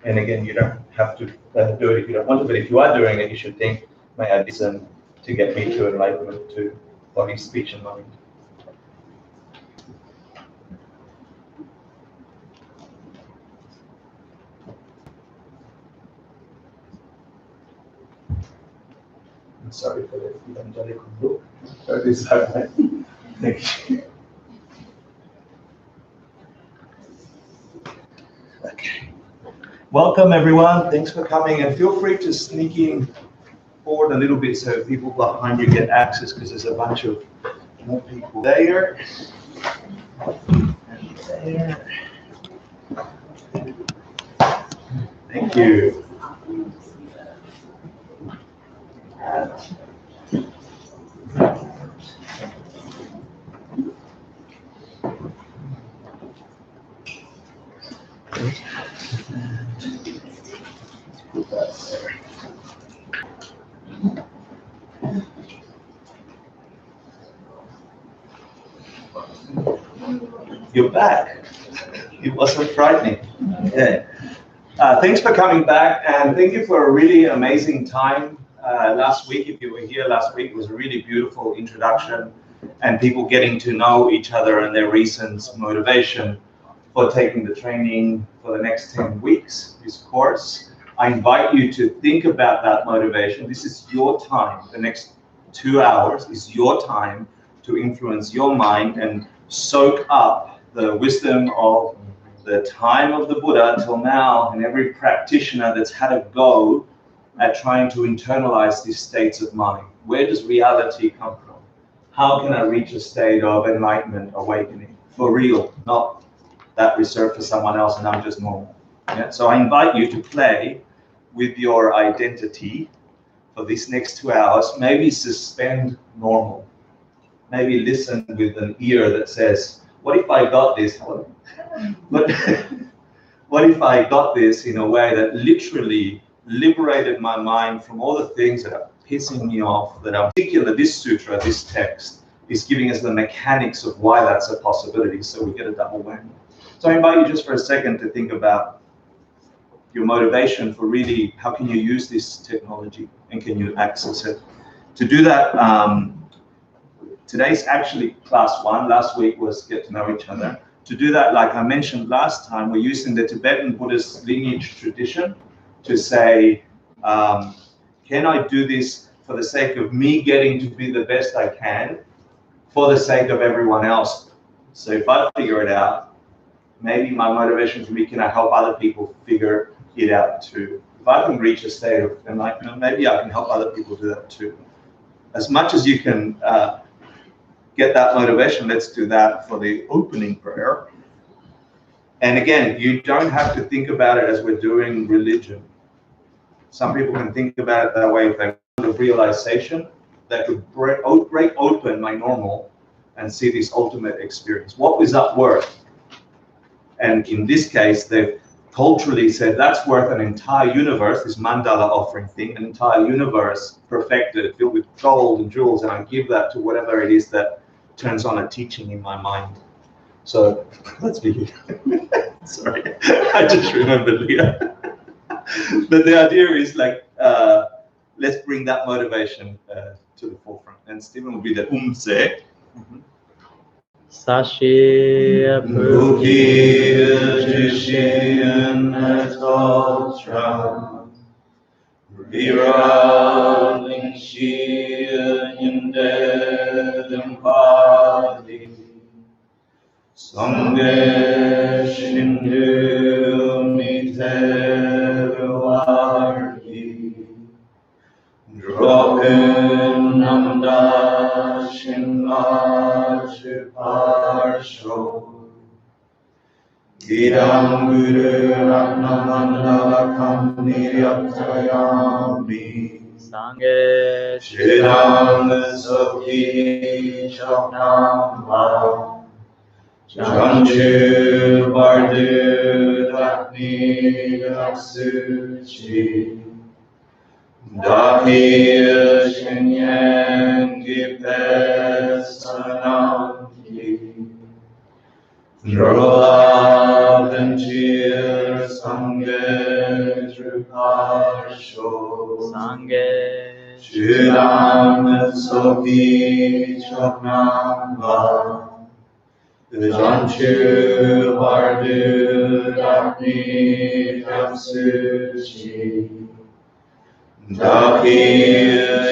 And again, you don't have to do it if you don't want to, but if you are doing it, you should think, may I listen to get me to enlightenment, to body, speech, and mind. I'm sorry for the evangelical look. That is hard. Thank you. Okay. Welcome, everyone. Thanks for coming, and feel free to sneak in forward a little bit so people behind you get access, because there's a bunch of more people there. And there. Thank you. Put that there. You're back. It wasn't frightening. Okay. Thanks for coming back, and thank you for a really amazing time last week. If you were here last week, it was a really beautiful introduction and people getting to know each other and their reasons, motivation for taking the training for the next 10 weeks, this course. I invite you to think about that motivation. This is your time. The next 2 hours is your time to influence your mind and soak up the wisdom of the time of the Buddha till now, and every practitioner that's had a go at trying to internalize these states of mind. Where does reality come from? How can I reach a state of enlightenment, awakening, for real, not that reserved for someone else and I'm just normal? Yeah? So I invite you to play with your identity for these next 2 hours. Maybe suspend normal. Maybe listen with an ear that says, what if I got this? What if I got this in a way that literally liberated my mind from all the things that are pissing me off, that are particular. This sutra, this text, is giving us the mechanics of why that's a possibility, so we get a double whammy. So I invite you just for a second to think about your motivation for really, how can you use this technology and can you access it? To do that, today's actually class 1, last week was get to know each other. To do that, like I mentioned last time, we're using the Tibetan Buddhist lineage tradition to say, can I do this for the sake of me getting to be the best I can, for the sake of everyone else? So if I figure it out, maybe my motivation for me, can I help other people figure it out too? If I can reach a state of enlightenment, maybe I can help other people do that too. As much as you can get that motivation, let's do that for the opening prayer. And again, you don't have to think about it as we're doing religion. Some people can think about it that way if they want a realization that could break open my normal and see this ultimate experience. What was that worth? And in this case, they've culturally said that's worth an entire universe, this mandala offering thing, an entire universe perfected, filled with gold and jewels, and I give that to whatever it is that turns on a teaching in my mind. So let's begin. Sorry, I just remembered Leah. But the idea is like, let's bring that motivation to the forefront. And Stephen will be the umse. Sashir Pukir Jishin Etotra Viraling Shir Yindem Padi Sange Shindu Miteruargi Dropen Namda Shinmachu Parsho Idam Guru Ratnamandala Kamniryaptayami Sange Shridam Soki Choknamba Chanchu Bardu Dakni Daksuchi Dahir Shinyan Gipesanamki Drola Venchir Sange Sangye Shirang Soki Choknamba Janchu Bardu Dakni Kapsuchi Daki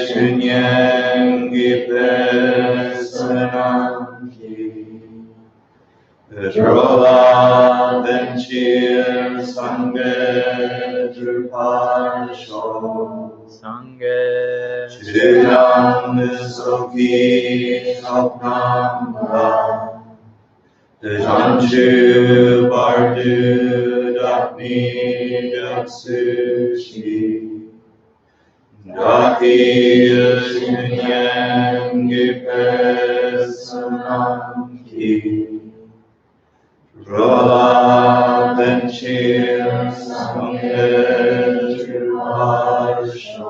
Shunyan Gipesananki Drola Benchir Sangye Drupasho Sangye Shirang Soki Choknamba Janchu Bardu Dakni Kapsuchi Daki Shunyan Gipesananki Rola Benchir Sangye Drupasho.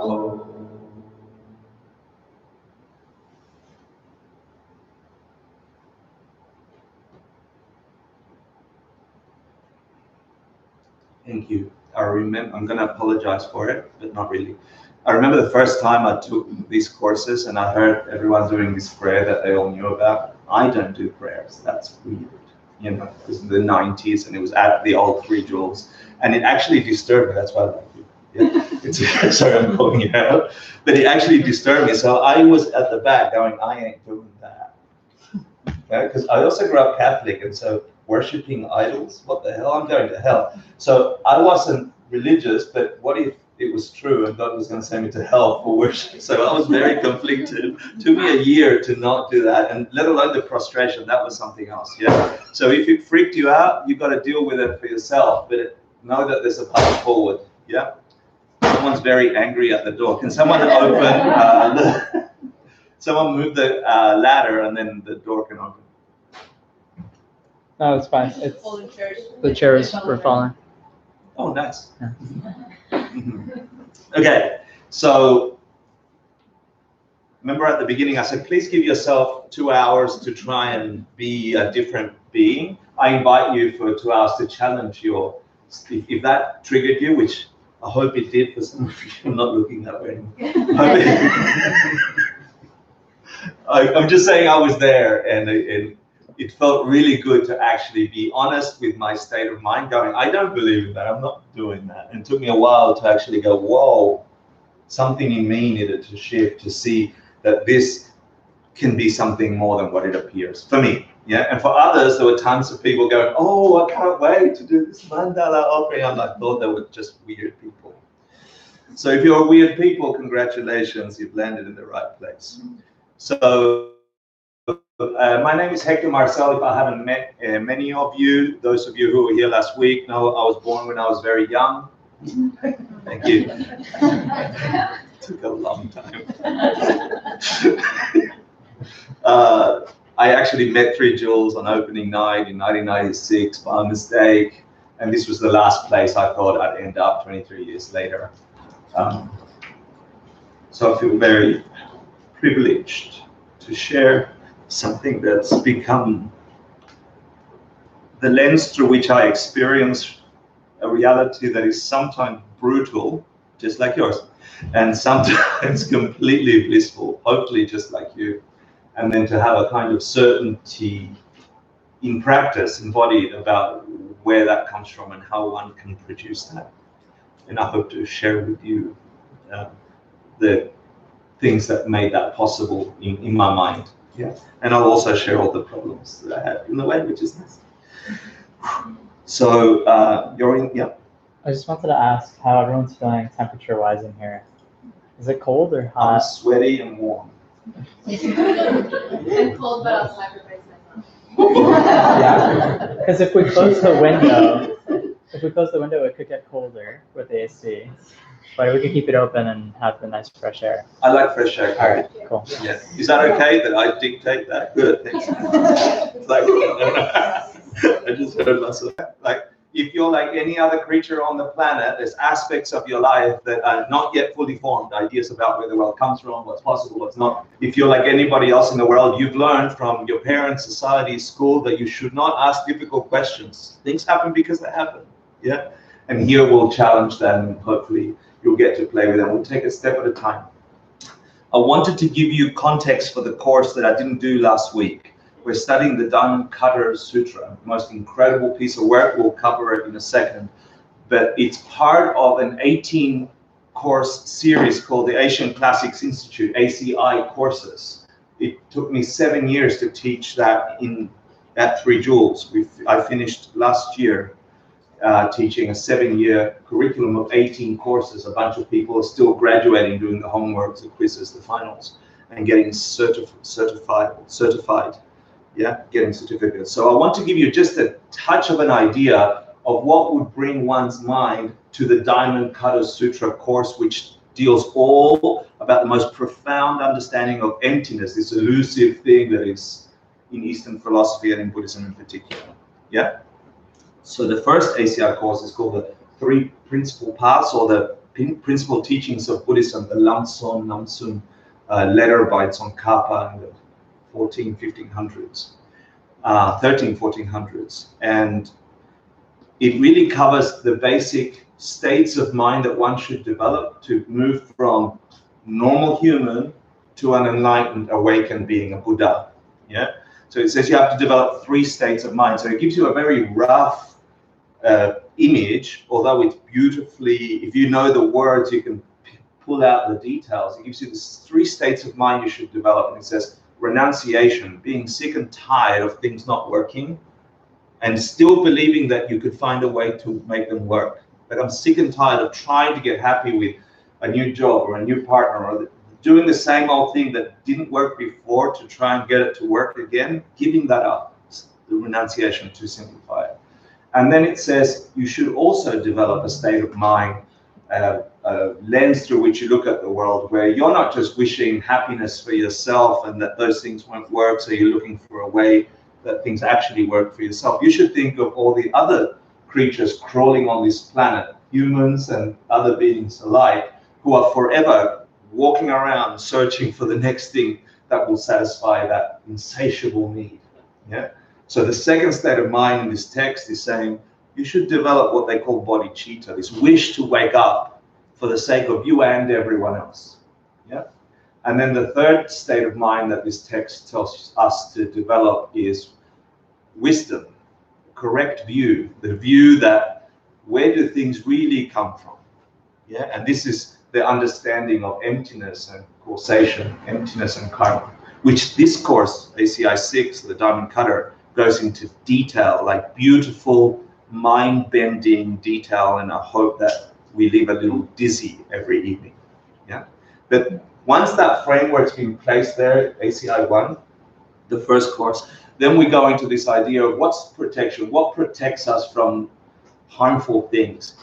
Thank you. I remember, I'm going to apologize for it, but not really. I remember the first time I took these courses and I heard everyone doing this prayer that they all knew about. I don't do prayers. That's weird. You know, it was in the 90s and it was at the old 3 jewels. And it actually disturbed me. That's why I like you. Yeah. It's, sorry, I'm calling you out. But it actually disturbed me. So I was at the back going, I ain't doing that. Because I also grew up Catholic, and so worshipping idols, what the hell? I'm going to hell. So I wasn't religious, but what if it was true and God was going to send me to hell for worship? So I was very conflicted. It took me a year to not do that, and let alone the prostration. That was something else. Yeah. So if it freaked you out, you got to deal with it for yourself. But know that there's a path forward. Yeah. Someone's very angry at the door. Can someone open? Someone move the ladder, and then the door can open. No, it's fine. It's the chairs were falling. Oh, nice. Yeah. Okay, so remember at the beginning I said, please give yourself 2 hours to try and be a different being. I invite you for 2 hours to challenge your, if that triggered you, which I hope it did for some of you. I'm not looking that way anymore. I'm just saying I was there, and it felt really good to actually be honest with my state of mind, going, I don't believe in that, I'm not doing that. And it took me a while to actually go, whoa, something in me needed to shift to see that this can be something more than what it appears, for me. Yeah, and for others, there were tons of people going, oh, I can't wait to do this mandala offering. I thought they were just weird people. So if you're weird people, congratulations, you've landed in the right place. So my name is Hector Marcel. If I haven't met many of you, those of you who were here last week know I was born when I was very young. Thank you. Took a long time. I actually met 3 jewels on opening night in 1996 by mistake, and this was the last place I thought I'd end up 23 years later. So I feel very privileged to share something that's become the lens through which I experience a reality that is sometimes brutal, just like yours, and sometimes completely blissful, hopefully just like you. And then to have a kind of certainty in practice, embodied, about where that comes from and how one can produce that. And I hope to share with you the things that made that possible in my mind. Yeah. And I'll also share all the problems that I had in the way, which is nice. So you're in, yeah. I just wanted to ask how everyone's feeling temperature-wise in here. Is it cold or hot? I'm sweaty and warm. I'm cold, but I'll sacrifice myself. Yeah, because if we close the window, it could get colder with the AC. But we could keep it open and have the nice fresh air. I like fresh air. All right, cool. Yeah. Is that okay that I dictate that? Good, thanks. Like, I just heard myself. Like, if you're like any other creature on the planet, there's aspects of your life that are not yet fully formed, ideas about where the world comes from, what's possible, what's not. If you're like anybody else in the world, you've learned from your parents, society, school, that you should not ask difficult questions. Things happen because they happen, yeah? And here we'll challenge them, hopefully you'll get to play with them. We'll take it step at a time. I wanted to give you context for the course that I didn't do last week. We're studying the Diamond Cutter Sutra, the most incredible piece of work. We'll cover it in a second. But it's part of an 18-course series called the Asian Classics Institute, ACI courses. It took me 7 years to teach that at 3 Jewels. I finished last year teaching a 7-year curriculum of 18 courses. A bunch of people are still graduating, doing the homework, the quizzes, the finals, and getting certified, getting certificates. So I want to give you just a touch of an idea of what would bring one's mind to the Diamond Cutter Sutra course, which deals all about the most profound understanding of emptiness, this elusive thing that is in Eastern philosophy and in Buddhism in particular. Yeah. So the first ACI course is called the 3 Principal Paths, or the Principal Teachings of Buddhism, the Lamson Namsun letter by Tsongkhapa in the 1400s, 1400s. And it really covers the basic states of mind that one should develop to move from normal human to an enlightened, awakened being, a Buddha. Yeah. So it says you have to develop 3 states of mind. So it gives you a very rough image, although it's beautifully, if you know the words, you can pull out the details. It gives you these 3 states of mind you should develop. And it says renunciation, being sick and tired of things not working, and still believing that you could find a way to make them work. Like, I'm sick and tired of trying to get happy with a new job or a new partner, or doing the same old thing that didn't work before to try and get it to work again, giving that up, the renunciation, to simplify it. And then it says you should also develop a state of mind, a lens through which you look at the world, where you're not just wishing happiness for yourself and that those things won't work, so you're looking for a way that things actually work for yourself. You should think of all the other creatures crawling on this planet, humans and other beings alike, who are forever walking around searching for the next thing that will satisfy that insatiable need. Yeah. So the second state of mind in this text is saying you should develop what they call bodhicitta, this wish to wake up for the sake of you and everyone else. Yeah. And then the third state of mind that this text tells us to develop is wisdom, correct view, the view that where do things really come from? Yeah. And this is the understanding of emptiness and causation, emptiness and karma, which this course, ACI 6, the Diamond Cutter, goes into detail, like beautiful, mind-bending detail, and I hope that we leave a little dizzy every evening. Yeah. But once that framework's been placed there, ACI 1, the first course, then we go into this idea of what's protection, what protects us from harmful things.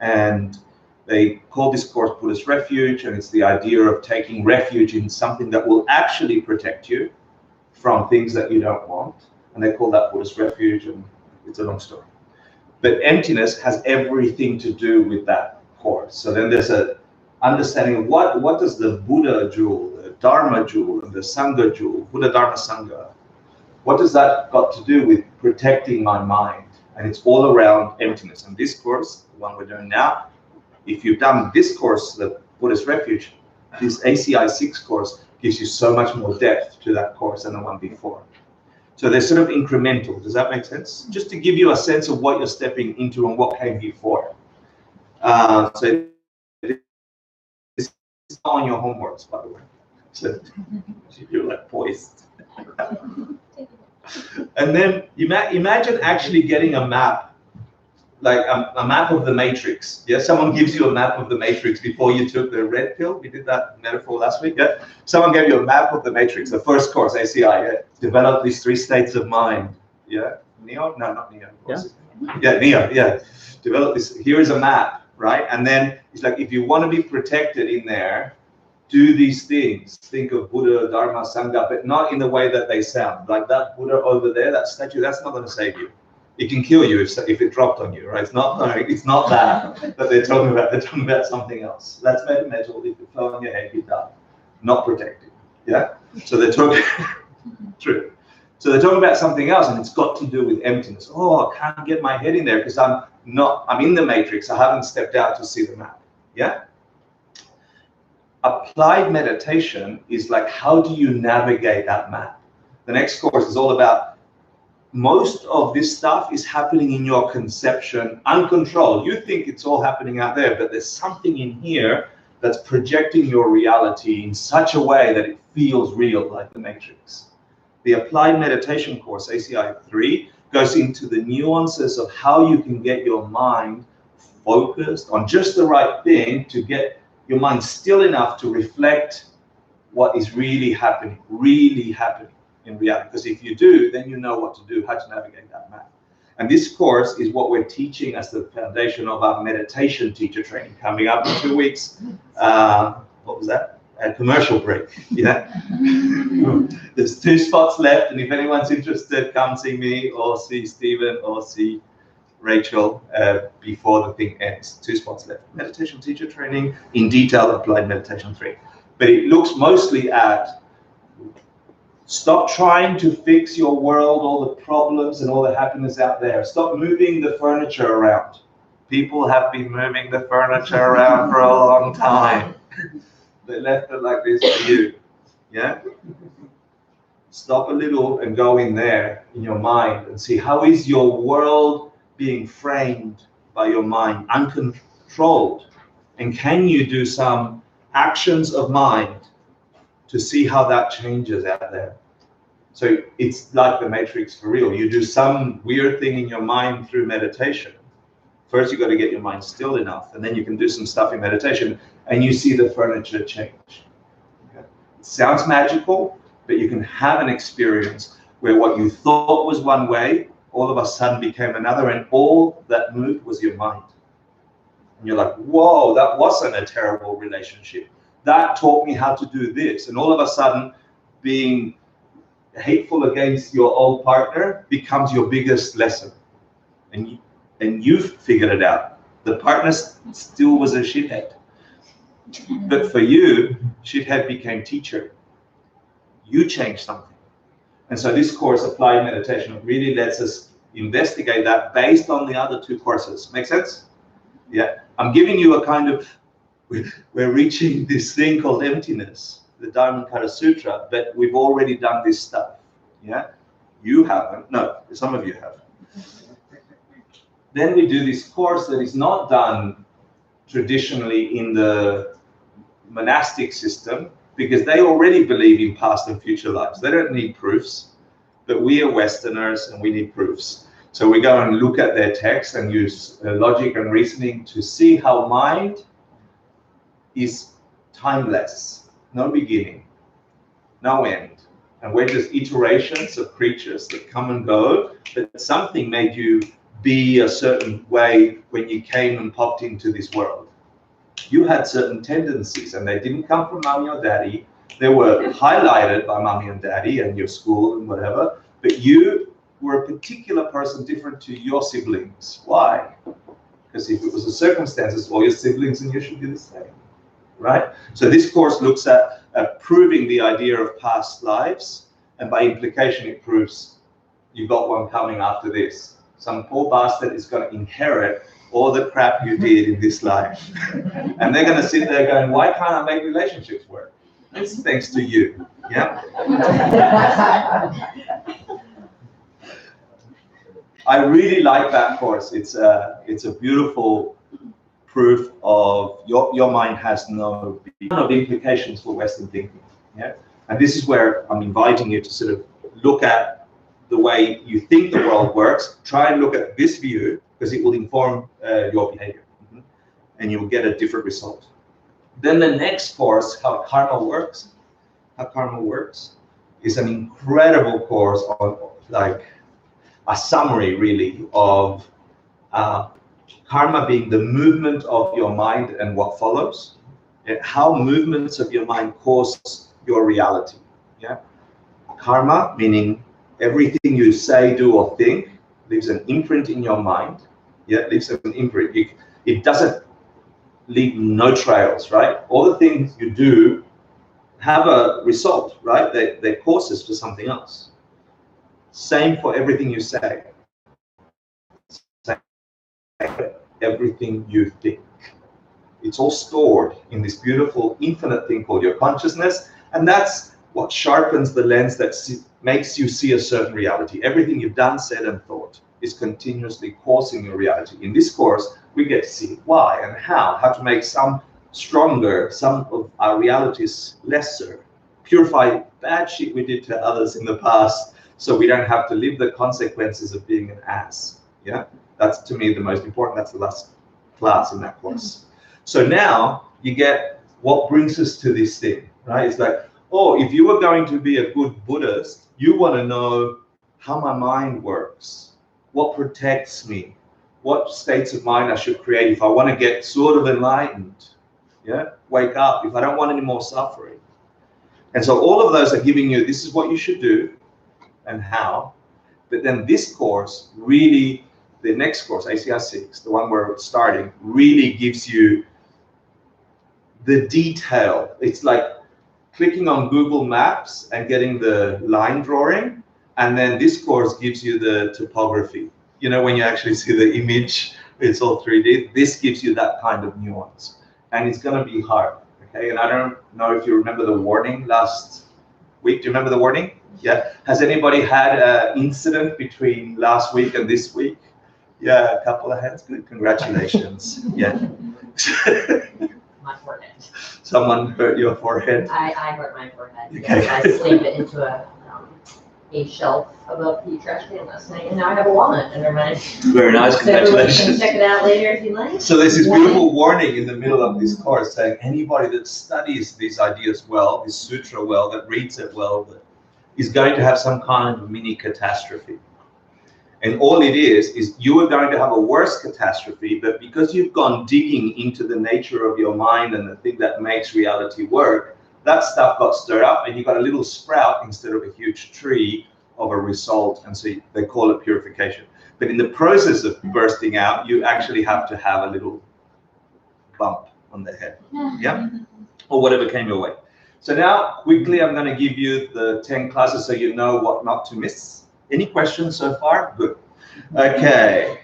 And they call this course Buddhist refuge, and it's the idea of taking refuge in something that will actually protect you from things that you don't want. And they call that Buddhist refuge, and it's a long story. But emptiness has everything to do with that course. So then there's a understanding of what does the Buddha jewel, the Dharma jewel, and the Sangha jewel, Buddha, Dharma, Sangha, what does that got to do with protecting my mind? And it's all around emptiness. And this course, the one we're doing now, if you've done this course, the Buddhist refuge, this ACI 6 course gives you so much more depth to that course than the one before. So they're sort of incremental. Does that make sense? Just to give you a sense of what you're stepping into and what came before. So it's on your homeworks, by the way. So you're like poised. And then imagine actually getting a map, like a map of the matrix. Yeah, someone gives you a map of the matrix before you took the red pill. We did that metaphor last week. Yeah, someone gave you a map of the matrix. The first course, ACI. Yeah? Develop these 3 states of mind. Yeah, Neo? No, not Neo. Yeah, Neo. Yeah, develop this. Here is a map, right? And then it's like, if you want to be protected in there, do these things. Think of Buddha, Dharma, Sangha, but not in the way that they sound. Like that Buddha over there, that statue, that's not going to save you. It can kill you if it dropped on you, right? It's not that they're talking about. They're talking about something else. That's metal. If it fell on your head, you die. Not protected. Yeah. So they're talking. True. So they're talking about something else, and it's got to do with emptiness. Oh, I can't get my head in there because I'm in the matrix. I haven't stepped out to see the map. Yeah. applied meditation is like, how do you navigate that map? The next course is all about, most of this stuff is happening in your conception, uncontrolled. You think it's all happening out there, but there's something in here that's projecting your reality in such a way that it feels real, like the Matrix. The applied meditation course, ACI 3, goes into the nuances of how you can get your mind focused on just the right thing to get your mind still enough to reflect what is really happening in reality. Because if you do, then you know what to do, how to navigate that map. And this course is what we're teaching as the foundation of our meditation teacher training coming up in 2 weeks. What was that? A commercial break. Yeah. There's 2 spots left, and if anyone's interested, come see me or see Stephen or see Rachel before the thing ends. 2 spots left. Meditation teacher training in detail, applied meditation 3. But it looks mostly at, stop trying to fix your world, all the problems and all the happiness out there. Stop moving the furniture around. People have been moving the furniture around for a long time. They left it like this for you. Yeah? Stop a little and go in there in your mind and see, how is your world being framed by your mind, uncontrolled? And can you do some actions of mind to see how that changes out there? So it's like the Matrix for real. You do some weird thing in your mind through meditation. First, you got to get your mind still enough, and then you can do some stuff in meditation, and you see the furniture change. Okay? It sounds magical, but you can have an experience where what you thought was one way, all of a sudden became another, and all that moved was your mind. And you're like, whoa, that wasn't a terrible relationship. That taught me how to do this. And all of a sudden, being hateful against your old partner becomes your biggest lesson. And you've figured it out. The partner still was a shithead. But for you, shithead became teacher. You changed something. And so this course, Applied Meditation, really lets us investigate that based on the other 2 courses. Make sense? Yeah. I'm giving you a kind of, we're reaching this thing called emptiness, the Dharmakara Sutra, but we've already done this stuff. Yeah? You haven't. No, some of you have. Then we do this course that is not done traditionally in the monastic system, because they already believe in past and future lives. They don't need proofs, but we are Westerners and we need proofs. So we go and look at their text and use logic and reasoning to see how mind is timeless, no beginning, no end. And we're just iterations of creatures that come and go, but something made you be a certain way when you came and popped into this world. You had certain tendencies, and they didn't come from mommy or daddy. They were highlighted by mommy and daddy and your school and whatever, but you were a particular person different to your siblings. Why? Because if it was the circumstances, all your siblings and you should be the same, right? So this course looks at proving the idea of past lives, and by implication, it proves you've got one coming after this. Some poor bastard is going to inherit all the crap you did in this life. And they're going to sit there going, why can't I make relationships work? It's thanks to you. Yeah? I really like that course. It's a beautiful proof of your mind has no implications for Western thinking. Yeah? And this is where I'm inviting you to sort of look at the way you think the world works. Try and look at this view, because it will inform your behavior. And you'll get a different result. Then the next course, how karma works, is an incredible course on, like, a summary really of karma being the movement of your mind and what follows, and how movements of your mind cause your reality. Yeah, karma meaning everything you say, do, or think leaves an imprint in your mind. Yeah, it leaves an imprint. It doesn't leave no trails, right? All the things you do have a result, right? They're causes for something else. Same for everything you say. Same for everything you think. It's all stored in this beautiful infinite thing called your consciousness, and that's what sharpens the lens that makes you see a certain reality. Everything you've done, said, and thought is continuously causing your reality. In this course, we get to see why and how to make some stronger, some of our realities lesser, purify bad shit we did to others in the past, so we don't have to live the consequences of being an ass. Yeah, that's to me the most important. That's the last class in that course. So now you get what brings us to this thing, right? It's like, oh, if you were going to be a good Buddhist, you want to know how my mind works, what protects me, what states of mind I should create if I want to get sort of enlightened, yeah, wake up, if I don't want any more suffering. And so all of those are giving you, this is what you should do and how. But then this course really, the next course, ACI 6, the one we're starting, really gives you the detail. It's like clicking on Google Maps and getting the line drawing, and then this course gives you the topography. You know, when you actually see the image, it's all 3D. This gives you that kind of nuance, and it's going to be hard. Okay, and I don't know if you remember the warning last week. Do you remember the warning? Yeah. Has anybody had an incident between last week and this week? Yeah, a couple of hands. Good. Congratulations. Yeah. My forehead. Someone hurt your forehead? I hurt my forehead. Okay. Yes, I slammed it into a shelf above the trash can last night, and now I have a walnut under my. Very nice. So everyone can Congratulations. check it out later if you like. So there's this beautiful warning in the middle of this course saying anybody that studies these ideas well, this sutra well, that reads it well, that is going to have some kind of mini catastrophe. And all it is you are going to have a worse catastrophe, but because you've gone digging into the nature of your mind and the thing that makes reality work, that stuff got stirred up and you got a little sprout instead of a huge tree of a result. And so they call it purification. But in the process of bursting out, you actually have to have a little bump on the head, yeah? Or whatever came your way. So now, quickly, I'm going to give you the 10 classes so you know what not to miss. Any questions so far? Good. Okay.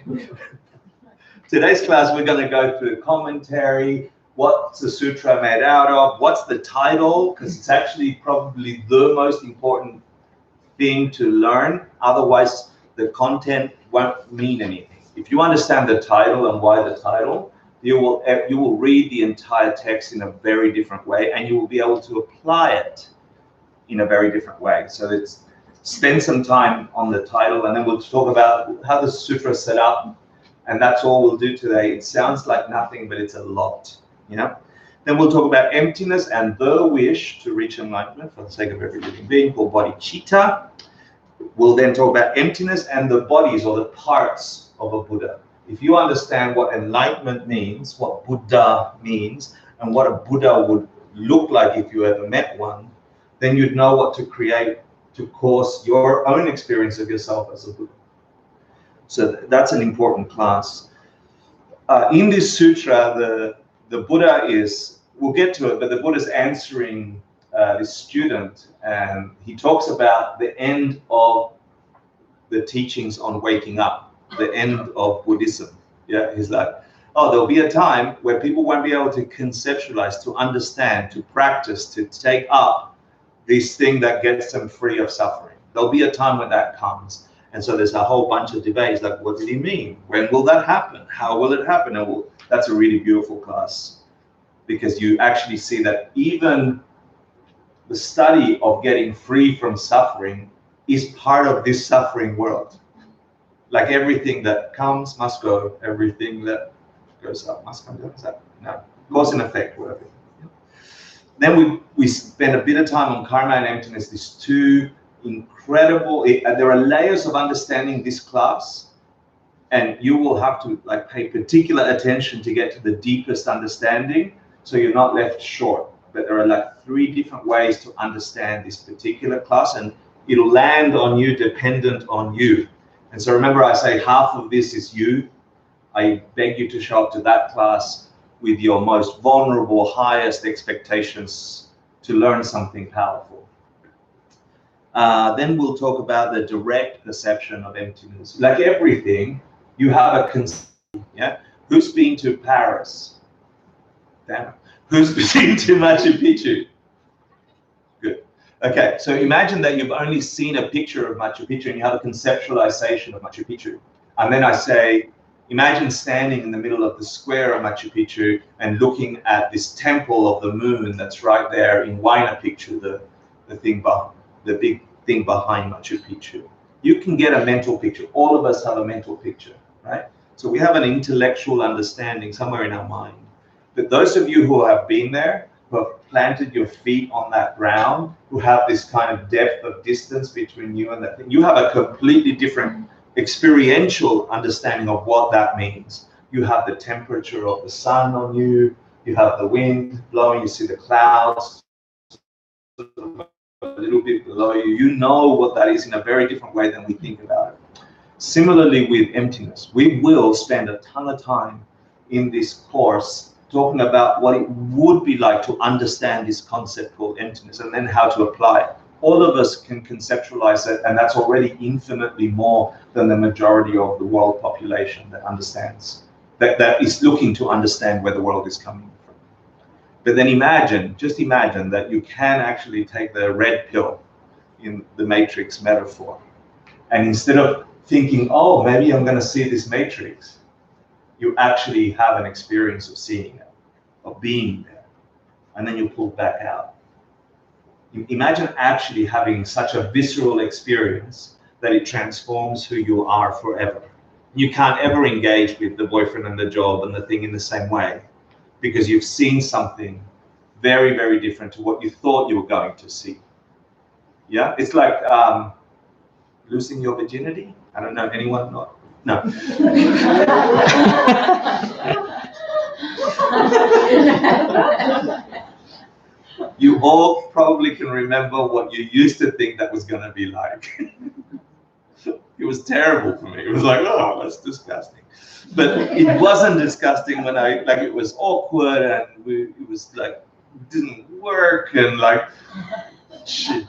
Today's class, we're going to go through the commentary, what's the sutra made out of, what's the title, because it's actually probably the most important thing to learn. Otherwise, the content won't mean anything. If you understand the title and why the title, you will read the entire text in a very different way, and you will be able to apply it in a very different way. So it's spend some time on the title, and then we'll talk about how the sutra is set up, and that's all we'll do today. It sounds like nothing, but it's a lot. Yeah. Then we'll talk about emptiness and the wish to reach enlightenment for the sake of every living being, called bodhicitta. We'll then talk about emptiness and the bodies or the parts of a Buddha. If you understand what enlightenment means, what Buddha means, and what a Buddha would look like if you ever met one, then you'd know what to create to cause your own experience of yourself as a Buddha. So that's an important class. In this sutra, the Buddha is, we'll get to it, but the Buddha is answering this student, and he talks about the end of the teachings on waking up, the end of Buddhism. Yeah, he's like, oh, there'll be a time where people won't be able to conceptualize, to understand, to practice, to take up this thing that gets them free of suffering. There'll be a time when that comes. And so there's a whole bunch of debates like, what did he mean? When will that happen? How will it happen? And that's a really beautiful class, because you actually see that even the study of getting free from suffering is part of this suffering world. Like everything that comes must go, everything that goes up must come down. Is that? No, cause and effect, whatever. Then we spend a bit of time on karma and emptiness, these two incredible, there are layers of understanding this class, and you will have to like pay particular attention to get to the deepest understanding, so you're not left short. But there are like 3 different ways to understand this particular class, and it'll land on you, dependent on you. And so remember, I say half of this is you. I beg you to show up to that class with your most vulnerable, highest expectations to learn something powerful. Then we'll talk about the direct perception of emptiness. Like everything, you have a conception, yeah? Who's been to Paris? Damn it. Who's been to Machu Picchu? Good. Okay, so imagine that you've only seen a picture of Machu Picchu and you have a conceptualization of Machu Picchu. And then I say, imagine standing in the middle of the square of Machu Picchu and looking at this temple of the moon that's right there in Huayna Picchu, the big thing behind Machu Picchu. You can get a mental picture. All of us have a mental picture, right? So we have an intellectual understanding somewhere in our mind. But those of you who have been there, who have planted your feet on that ground, who have this kind of depth of distance between you and that thing, you have a completely different experiential understanding of what that means. You have the temperature of the sun on you, you have the wind blowing, you see the clouds a little bit below you. You know what that is in a very different way than we think about it. Similarly with emptiness, we will spend a ton of time in this course talking about what it would be like to understand this concept called emptiness and then how to apply it. All of us can conceptualize it, and that's already infinitely more than the majority of the world population that understands, that is looking to understand where the world is coming from. But then just imagine that you can actually take the red pill in the matrix metaphor, and instead of thinking, oh, maybe I'm going to see this matrix, you actually have an experience of seeing it, of being there, and then you pull back out. Imagine actually having such a visceral experience that it transforms who you are forever. You can't ever engage with the boyfriend and the job and the thing in the same way because you've seen something very, very different to what you thought you were going to see. Yeah, it's like losing your virginity. I don't know, anyone? No. You all probably can remember what you used to think that was going to be like. It was terrible for me. It was like, oh, that's disgusting. But it wasn't disgusting when it was awkward and it was like, it didn't work and like, shit,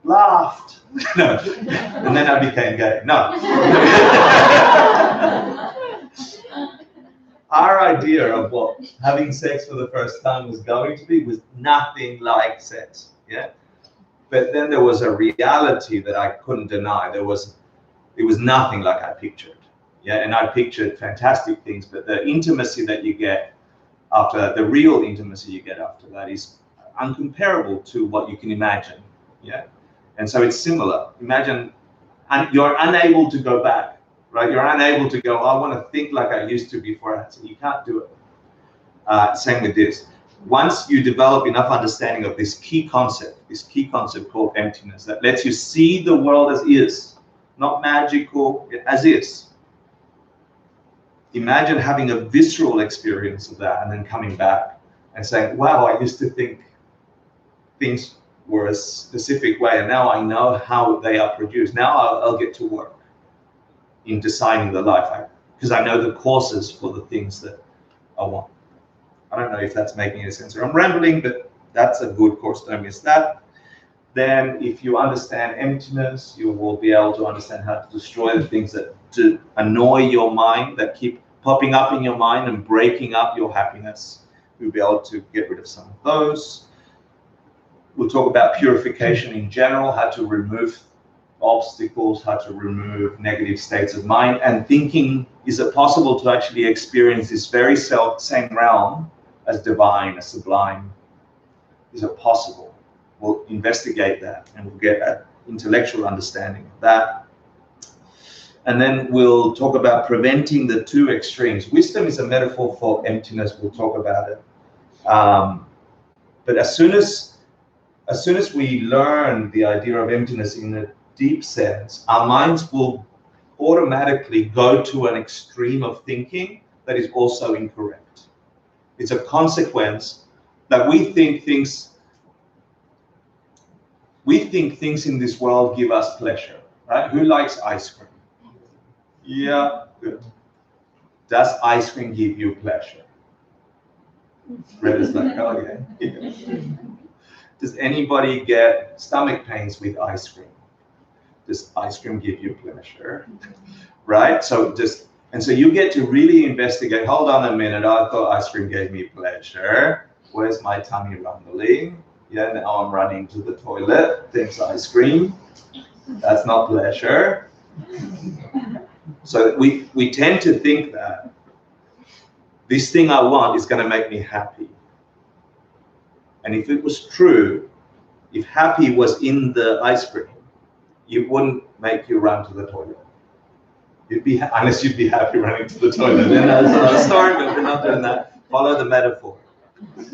laughed. No. And then I became gay. No. Our idea of what having sex for the first time was going to be was nothing like sex, yeah? But then there was a reality that I couldn't deny. It was nothing like I pictured, yeah? And I pictured fantastic things, but the intimacy that you get after, the real intimacy you get after that is uncomparable to what you can imagine, yeah? And so it's similar. Imagine, and you're unable to go back. Right, you're unable to go, I want to think like I used to before. So you can't do it. Same with this. Once you develop enough understanding of this key concept called emptiness, that lets you see the world as is, not magical, as is. Imagine having a visceral experience of that and then coming back and saying, wow, I used to think things were a specific way, and now I know how they are produced. Now I'll get to work in designing the life, because I know the causes for the things that I want. I don't know if that's making any sense, or I'm rambling, but that's a good course. Don't miss that. Then if you understand emptiness, you will be able to understand how to destroy the things that annoy your mind, that keep popping up in your mind and breaking up your happiness. You'll be able to get rid of some of those. We'll talk about purification in general, how to remove obstacles, how to remove negative states of mind, and thinking, is it possible to actually experience this very same realm as divine, as sublime? Is it possible? We'll investigate that and we'll get an intellectual understanding of that. And then we'll talk about preventing the two extremes. Wisdom is a metaphor for emptiness. We'll talk about it. But as soon as we learn the idea of emptiness in a deep sense, our minds will automatically go to an extreme of thinking that is also incorrect. It's a consequence that we think things in this world give us pleasure, right? Who likes ice cream? Yeah, good. Does ice cream give you pleasure? Red is like, oh yeah. Does anybody get stomach pains with ice cream? Does ice cream give you pleasure? Right? So And so you get to really investigate, hold on a minute, I thought ice cream gave me pleasure. Where's my tummy rumbling? Yeah, now I'm running to the toilet, thanks ice cream. That's not pleasure. So we tend to think that this thing I want is going to make me happy. And if it was true, if happy was in the ice cream, it wouldn't make you run to the toilet. You'd be, unless you'd be happy running to the toilet. And that's another story, but we're not doing that. Follow the metaphor. Thanks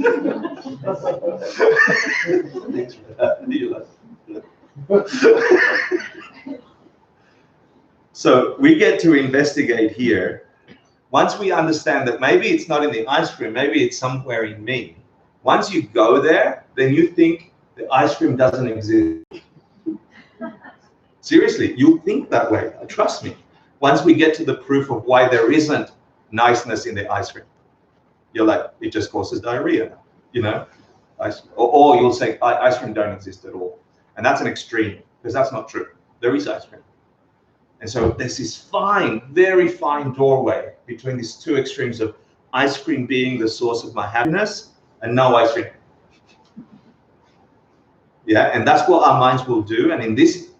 for that. So we get to investigate here. Once we understand that maybe it's not in the ice cream, maybe it's somewhere in me. Once you go there, then you think the ice cream doesn't exist. Seriously, you think that way, trust me. Once we get to the proof of why there isn't niceness in the ice cream, you're like, it just causes diarrhea, you know? Or you'll say, ice cream don't exist at all. And that's an extreme, because that's not true. There is ice cream. And so there's this fine, very fine doorway between these two extremes of ice cream being the source of my happiness and no ice cream. Yeah, and that's what our minds will do. And in this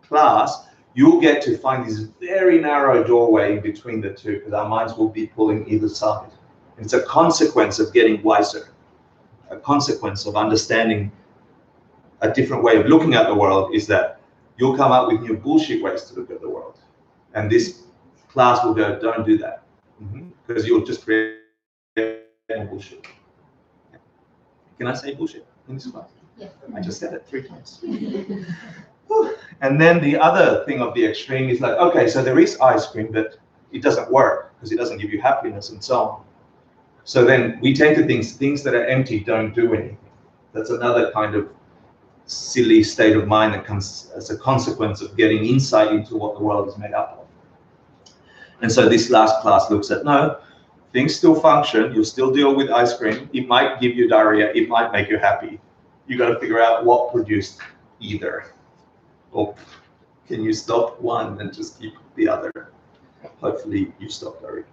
class, you'll get to find this very narrow doorway in between the two, because our minds will be pulling either side. And it's a consequence of getting wiser, a consequence of understanding a different way of looking at the world is that you'll come up with new bullshit ways to look at the world. And this class will go, don't do that. Because you'll just create more bullshit. Can I say bullshit in this class? Yeah. I just said it 3 times. And then the other thing of the extreme is like, okay, so there is ice cream, but it doesn't work because it doesn't give you happiness and so on. So then we tend to think things that are empty don't do anything. That's another kind of silly state of mind that comes as a consequence of getting insight into what the world is made up of. And so this last class looks at, no, things still function, you'll still deal with ice cream, it might give you diarrhea, it might make you happy. You got to figure out what produced either. Or can you stop one and just keep the other? Hopefully you stop diarrhea.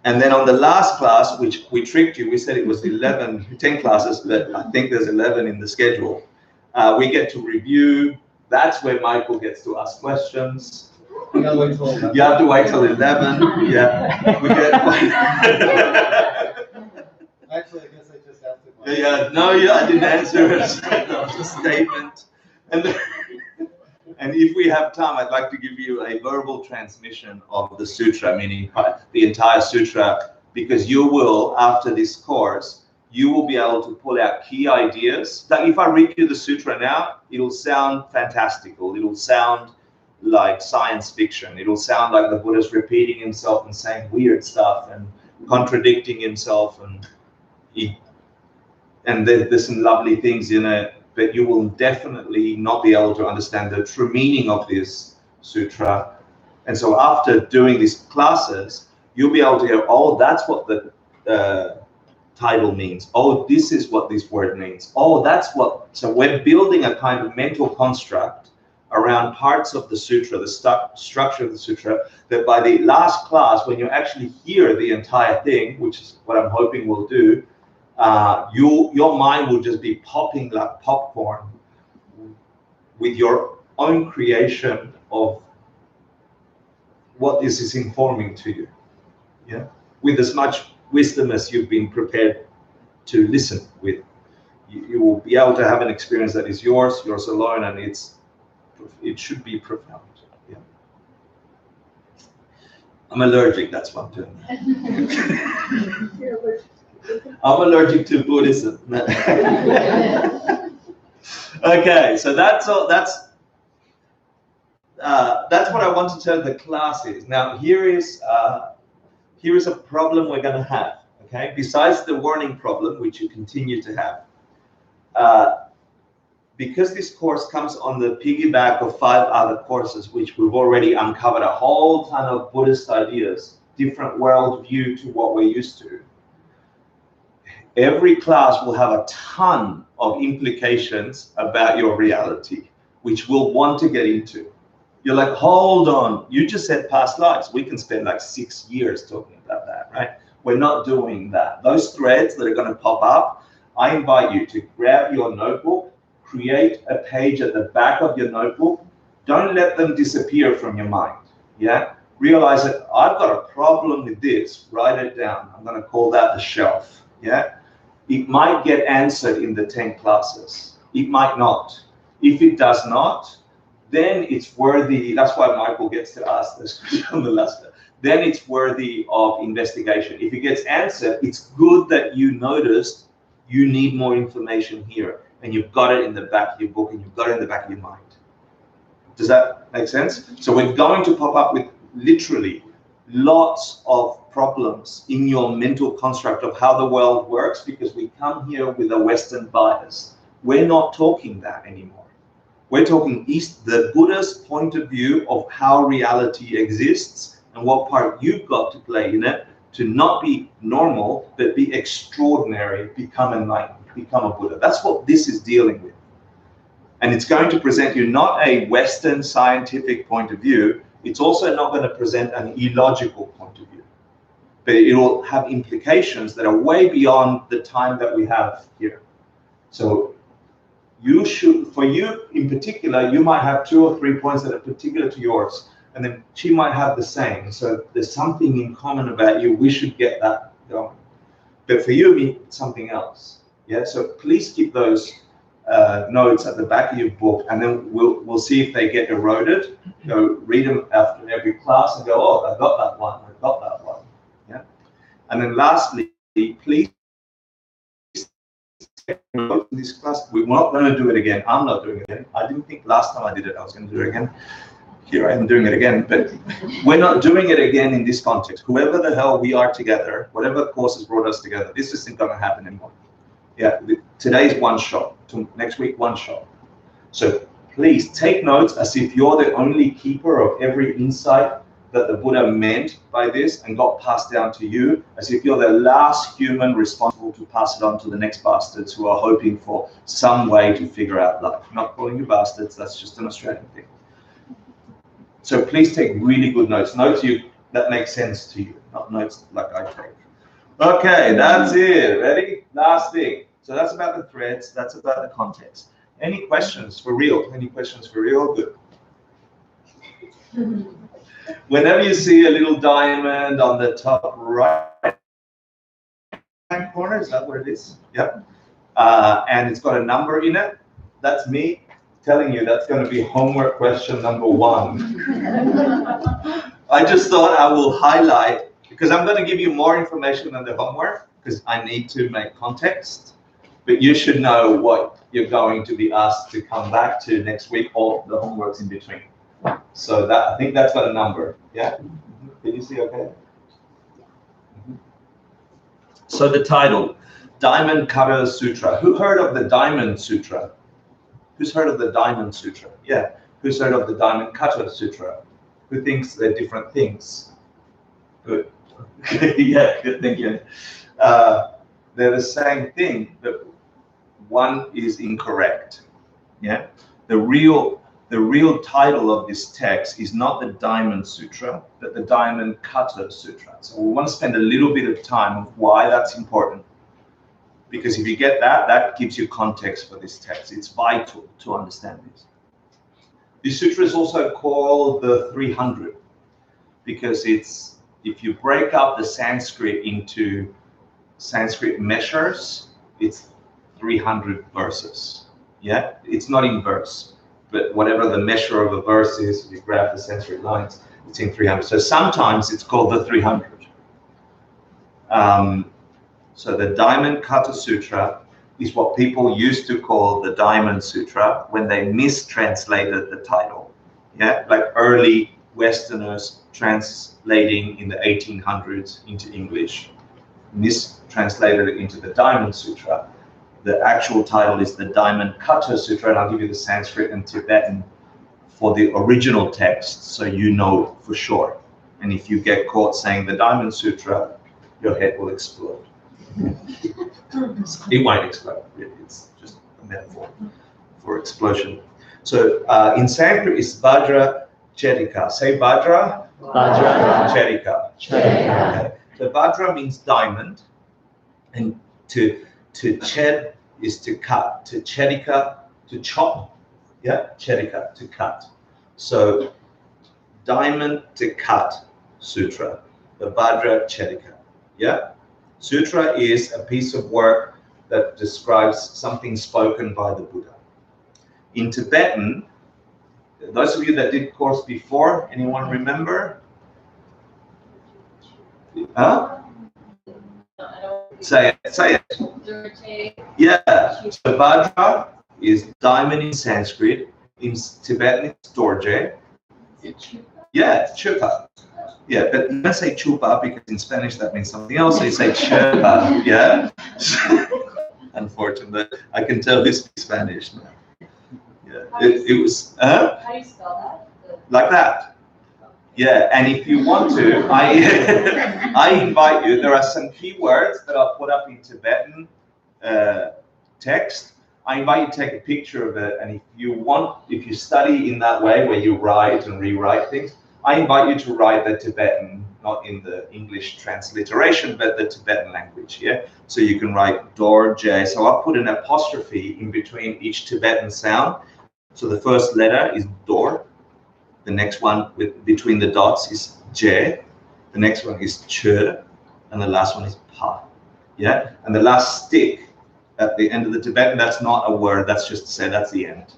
And then on the last class, which we tricked you, we said it was 10 classes, but I think there's 11 in the schedule. We get to review. That's where Michael gets to ask questions. You have to wait till 11. Yeah. We get. Actually, I guess I just asked it. Yeah. No, I didn't answer it. That was a statement. And if we have time, I'd like to give you a verbal transmission of the sutra, meaning the entire sutra, because you will, after this course, you will be able to pull out key ideas. Like if I read you the sutra now, it'll sound fantastical. It'll sound like science fiction. It'll sound like the Buddha's repeating himself and saying weird stuff and contradicting himself, and there's some lovely things in it. But you will definitely not be able to understand the true meaning of this sutra. And so after doing these classes, you'll be able to go, oh, that's what the title means. Oh, this is what this word means. Oh, that's what. So we're building a kind of mental construct around parts of the sutra, the structure of the sutra, that by the last class, when you actually hear the entire thing, which is what I'm hoping we'll do, your mind will just be popping like popcorn with your own creation of what this is informing to you, yeah, with as much wisdom as you've been prepared to listen with. You will be able to have an experience that is yours alone, and it should be profound. Yeah. I'm allergic, that's what I'm doing. I'm allergic to Buddhism. Okay, so that's all. That's what I want to tell the class is. Now here is a problem we're going to have. Okay, besides the warning problem, which you continue to have, because this course comes on the piggyback of 5 other courses, which we've already uncovered a whole ton of Buddhist ideas, different worldview to what we're used to. Every class will have a ton of implications about your reality, which we'll want to get into. You're like, hold on, you just said past lives. We can spend like 6 years talking about that, right? We're not doing that. Those threads that are going to pop up, I invite you to grab your notebook, create a page at the back of your notebook. Don't let them disappear from your mind, yeah? Realize that I've got a problem with this, write it down. I'm going to call that the shelf, yeah? It might get answered in the 10 classes. It might not. If it does not, then it's worthy, that's why Michael gets to ask this question on the last, then it's worthy of investigation. If it gets answered, it's good that you noticed you need more information here, and you've got it in the back of your book, and you've got it in the back of your mind. Does that make sense? So we're going to pop up with literally lots of problems in your mental construct of how the world works, because we come here with a Western bias. We're not talking that anymore. We're talking the Buddha's point of view of how reality exists and what part you've got to play in it to not be normal, but be extraordinary, become enlightened, become a Buddha. That's what this is dealing with. And it's going to present you not a Western scientific point of view, it's also not going to present an illogical point of view. But it will have implications that are way beyond the time that we have here. So you should, for you in particular, you might have 2 or 3 points that are particular to yours, and then she might have the same. So there's something in common about you. We should get that going. But for you, it's something else. Yeah. So please keep those notes at the back of your book, and then we'll see if they get eroded. Go read them after every class and go, oh, I got that one. I got that one. Yeah. And then lastly, please. In this class, we're not going to do it again. I'm not doing it again. I didn't think last time I did it I was going to do it again. Here I am doing it again, but we're not doing it again in this context. Whoever the hell we are together, whatever course has brought us together, this isn't going to happen anymore. Yeah, today's one shot. Next week, one shot. So please take notes as if you're the only keeper of every insight that the Buddha meant by this and got passed down to you, as if you're the last human responsible to pass it on to the next bastards who are hoping for some way to figure out life. I'm not calling you bastards, that's just an Australian thing. So please take really good notes, that make sense to you, not notes like I take. Okay, that's it, ready? Last thing. So that's about the threads, that's about the context. Any questions for real? Any questions for real? Good. Whenever you see a little diamond on the top right corner, is that what it is? Yep. And it's got a number in it, that's me telling you that's going to be homework question number 1. I just thought I will highlight, because I'm going to give you more information than the homework, because I need to make context, but you should know what you're going to be asked to come back to next week, or the homework's in between. So that, I think that's got a number, yeah? Did you see okay? So the title, Diamond Cutter Sutra. Who heard of the Diamond Sutra? Who's heard of the Diamond Sutra? Yeah. Who's heard of the Diamond Cutter Sutra? Who thinks they're different things? Good. Yeah, good thinking. They're the same thing, but one is incorrect. Yeah. The real title of this text is not the Diamond Sutra, but the Diamond Cutter Sutra. So we want to spend a little bit of time on why that's important. Because if you get that, that gives you context for this text. It's vital to understand this. This sutra is also called the 300, because it's, if you break up the Sanskrit into Sanskrit measures, it's 300 verses. Yeah, it's not in verse, but whatever the measure of a verse is, if you grab the Sanskrit lines, it's in 300. So sometimes it's called the 300. So the Diamond Cutter Sutra is what people used to call the Diamond Sutra when they mistranslated the title. Yeah, like early Westerners translating in the 1800s into English, mistranslated it into the Diamond Sutra. The actual title is the Diamond Cutter Sutra, and I'll give you the Sanskrit and Tibetan for the original text, so you know for sure. And if you get caught saying the Diamond Sutra, your head will explode. It won't explode, it's just a metaphor for explosion. So in Sanskrit it's Vajra Chedika. Say Vajra. Vajra. Chedika. Chedika. Okay. So Vajra means diamond, and to ched is to cut. To Chedika, to chop. Yeah, Chedika, to cut. So diamond to cut sutra. The Vajra Chedika. Yeah. Sutra is a piece of work that describes something spoken by the Buddha. In Tibetan, those of you that did course before, anyone remember? Huh? Say it, say it. Yeah, so Vajra is diamond in Sanskrit. In Tibetan, it's dorje. Yeah, it's chupa. Yeah, but you don't say chupa because in Spanish that means something else. So you say chupa. Yeah. Unfortunately, I can tell you speak Spanish now. Yeah, it was. How do you spell that? Like that. Yeah, and if you want to, I invite you. There are some keywords that I'll put up in Tibetan text. I invite you to take a picture of it, and if you study in that way where you write and rewrite things, I invite you to write the Tibetan, not in the English transliteration, but the Tibetan language. Yeah, so you can write dorje. So I'll put an apostrophe in between each Tibetan sound. So the first letter is dor. The next one between the dots is je. The next one is ch, and the last one is pa. Yeah, and the last stick at the end of the Tibetan, that's not a word. That's just to say that's the end.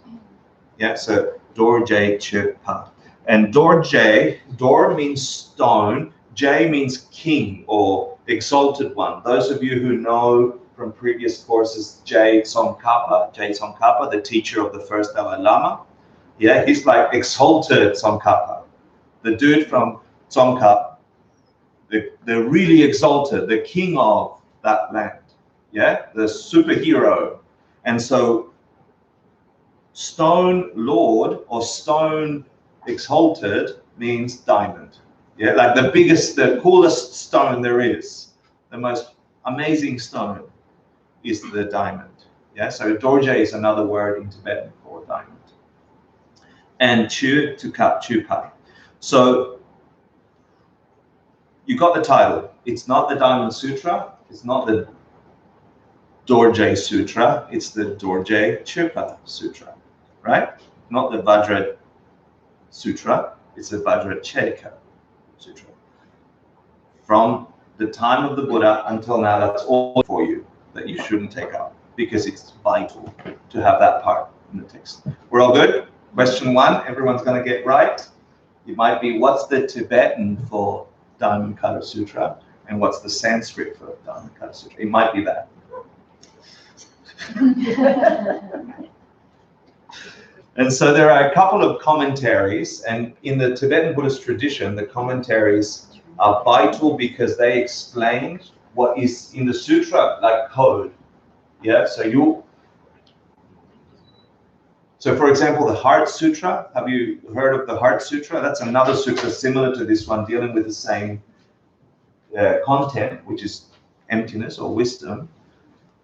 Yeah, so dorje, ch, pa. And dorje, dor means stone. J means king or exalted one. Those of you who know from previous courses, J Tsongkhapa, the teacher of the first Dalai Lama. Yeah, he's like exalted Tsongkhapa. The dude from Tsongkhapa, the really exalted, the king of that land. Yeah, the superhero. And so stone lord or stone exalted means diamond. Yeah, like the biggest, the coolest stone there is, the most amazing stone is the diamond. Yeah, so dorje is another word in Tibetan for diamond. And chu, to cut, chupa. So you got the title. It's not the Diamond Sutra. It's not the Dorje Sutra. It's the Dorje Chupa Sutra, right? Not the Vajra Sutra. It's the Vajra Chedika Sutra. From the time of the Buddha until now, that's all for you that you shouldn't take up because it's vital to have that part in the text. We're all good? Question 1, everyone's going to get right. It might be, what's the Tibetan for Dhammapada Sutra and what's the Sanskrit for Dhammapada Sutra? It might be that. And so there are a couple of commentaries, and in the Tibetan Buddhist tradition, the commentaries are vital because they explain what is in the sutra like code. Yeah, so for example, the Heart Sutra, have you heard of the Heart Sutra? That's another sutra similar to this one, dealing with the same content, which is emptiness or wisdom.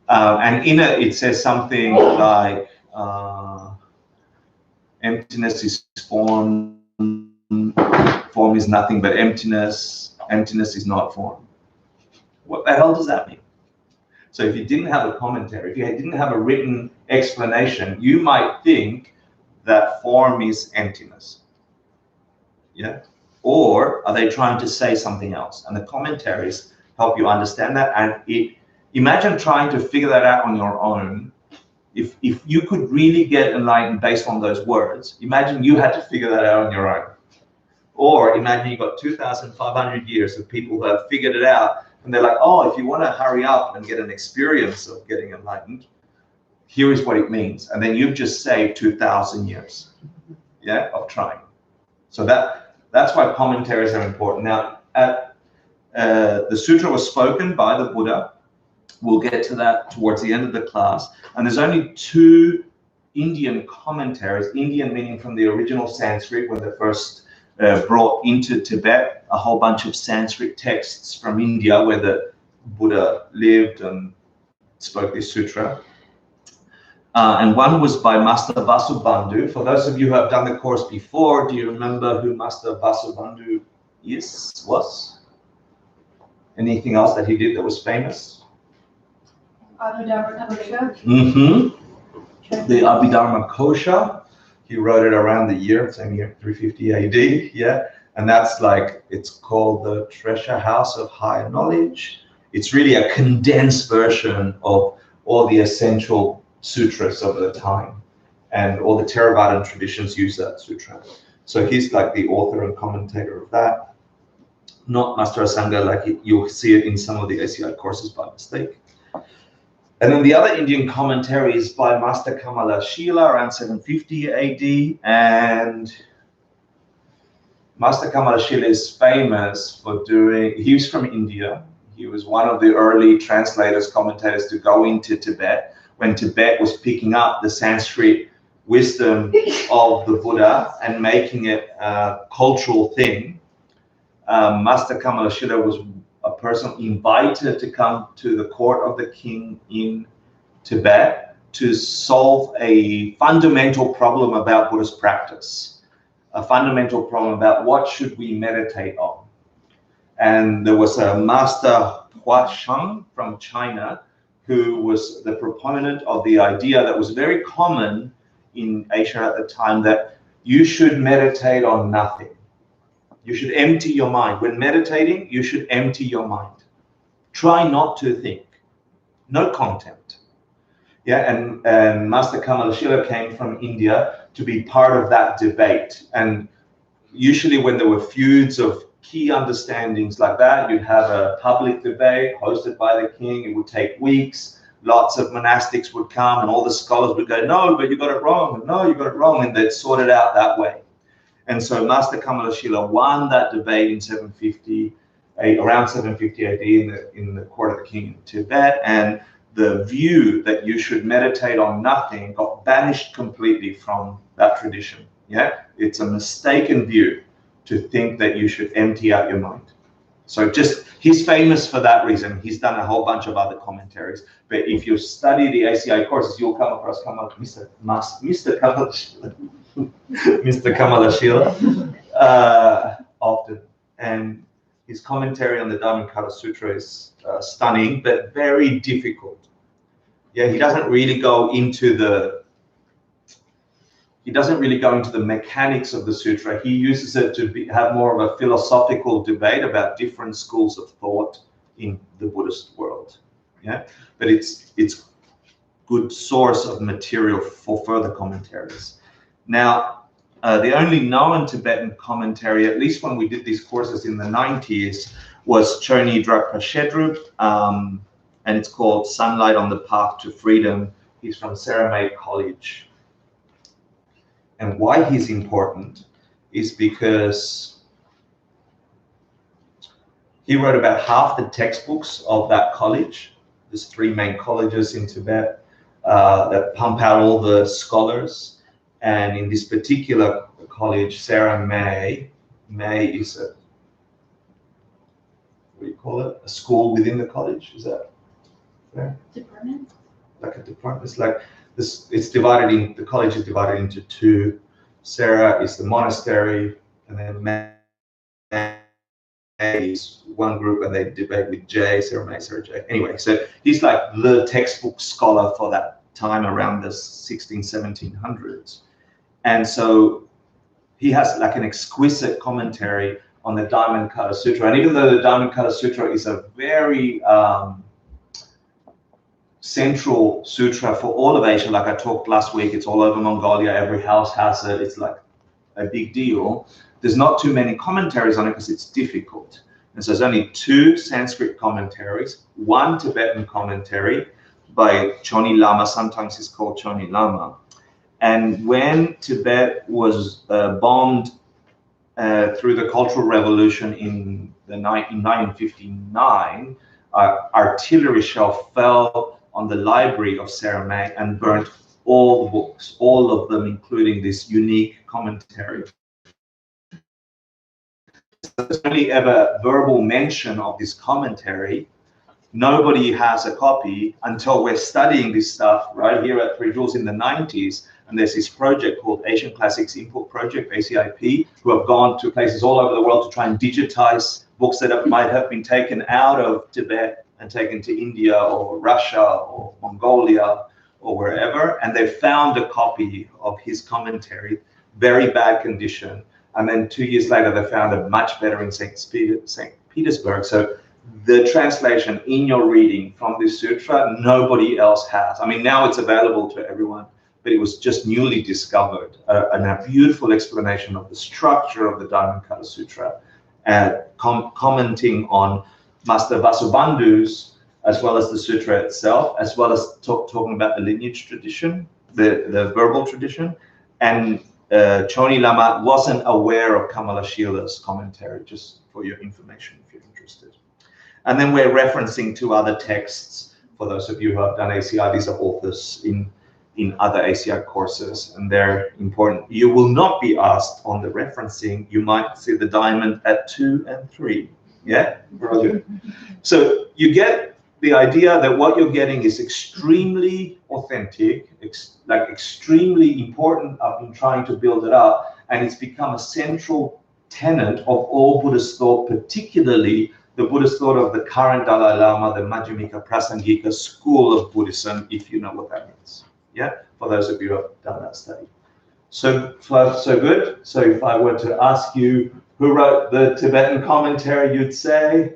And in it says something like, emptiness is form, form is nothing but emptiness, emptiness is not form. What the hell does that mean? So if you didn't have a commentary, if you didn't have a written explanation, you might think that form is emptiness. Yeah? Or are they trying to say something else? And the commentaries help you understand that. And imagine trying to figure that out on your own. If you could really get enlightened based on those words, imagine you had to figure that out on your own. Or imagine you've got 2,500 years of people who have figured it out, and they're like, oh, if you want to hurry up and get an experience of getting enlightened, here is what it means. And then you've just saved 2,000 years, yeah, of trying. So that's why commentaries are important. Now, the sutra was spoken by the Buddha. We'll get to that towards the end of the class. And there's only 2 Indian commentaries, Indian meaning from the original Sanskrit when they first brought into Tibet a whole bunch of Sanskrit texts from India where the Buddha lived and spoke this sutra. And one was by Master Vasubandhu. For those of you who have done the course before, do you remember who Master Vasubandhu was? Anything else that he did that was famous? Mm-hmm. The Abhidharma Kosha. He wrote it around the year, same year, 350 AD, yeah. And that's like, it's called the Treasure House of Higher Knowledge. It's really a condensed version of all the essential sutras of the time. And all the Theravadan traditions use that sutra. So he's like the author and commentator of that. Not Master Asanga, like you'll see it in some of the ACI courses by mistake. And then the other Indian commentary is by Master Kamala Shila around 750 AD. And Master Kamala Shila is famous for he was from India. He was one of the early translators, commentators to go into Tibet when Tibet was picking up the Sanskrit wisdom of the Buddha and making it a cultural thing. Master Kamala Shila was a person invited to come to the court of the king in Tibet to solve a fundamental problem about Buddhist practice, a fundamental problem about what should we meditate on. And there was a Master Huasheng from China who was the proponent of the idea that was very common in Asia at the time, that you should meditate on nothing. You should empty your mind. When meditating, you should empty your mind. Try not to think. No content. Yeah, and Master Kamala Shila came from India to be part of that debate. And usually when there were feuds of key understandings like that, you'd have a public debate hosted by the king. It would take weeks. Lots of monastics would come and all the scholars would go, no, but you got it wrong. And no, you got it wrong. And they'd sort it out that way. And so Master Kamala Shila won that debate in around 750 AD in the court of the king in Tibet. And the view that you should meditate on nothing got banished completely from that tradition. Yeah, it's a mistaken view to think that you should empty out your mind. So he's famous for that reason. He's done a whole bunch of other commentaries. But if you study the ACI courses, you'll come across Mr. Kamala Shila. Mr. Kamala Shila often, and his commentary on the Dhammapada Sutra is stunning, but very difficult. Yeah, he doesn't really go into the mechanics of the sutra. He uses it to have more of a philosophical debate about different schools of thought in the Buddhist world. Yeah, but it's good source of material for further commentaries. Now, the only known Tibetan commentary, at least when we did these courses in the 90s, was Choni Drapa Shedrup, and it's called Sunlight on the Path to Freedom. He's from Saramay College. And why he's important is because he wrote about half the textbooks of that college. There's 3 main colleges in Tibet that pump out all the scholars. And in this particular college, Saramay is what do you call it? A school within the college? Is that fair? Department? Like a department. It's like this. It's divided in. The college is divided into 2. Sarah is the monastery, and then May is one group, and they debate with Jay, Sarah May, Sarah Jay. Anyway, so he's like the textbook scholar for that time around the 1700s. And so he has like an exquisite commentary on the Dhammapada Sutra. And even though the Dhammapada Sutra is a very central sutra for all of Asia, like I talked last week, it's all over Mongolia, every house has it, it's like a big deal. There's not too many commentaries on it because it's difficult. And so there's only 2 Sanskrit commentaries, 1 Tibetan commentary by Choni Lama, sometimes he's called Choni Lama. And when Tibet was bombed through the Cultural Revolution in 1959, artillery shell fell on the library of Saramay and burnt all the books, all of them, including this unique commentary. There's only ever verbal mention of this commentary nobody has a copy until we're studying this stuff right here at 3 Joules in the 90s. And there's this project called Asian Classics Import Project, ACIP, who have gone to places all over the world to try and digitize books that might have been taken out of Tibet and taken to India or Russia or Mongolia or wherever. And they found a copy of his commentary, very bad condition. And then 2 years later, they found it much better in St. Petersburg. So the translation in your reading from this sutra, nobody else has. I mean, now it's available to everyone, but it was just newly discovered, and a beautiful explanation of the structure of the Diamond Cutter Sutra, and commenting on Master Vasubandhu's, as well as the sutra itself, as well as talking about the lineage tradition, the verbal tradition. And Choni Lama wasn't aware of Kamalashila's commentary, just for your information if you're interested. And then we're referencing to other texts. For those of you who have done ACI, these are authors in other ACI courses, and they're important. You will not be asked on the referencing. You might see the diamond at 2 and 3. Yeah, brilliant. So you get the idea that what you're getting is extremely authentic, extremely important. I've been trying to build it up, and it's become a central tenet of all Buddhist thought, particularly the Buddhist thought of the current Dalai Lama, the Majjhimika Prasangika school of Buddhism, if you know what that means. Yeah, for those of you who have done that study. So good. So if I were to ask you who wrote the Tibetan commentary, you'd say?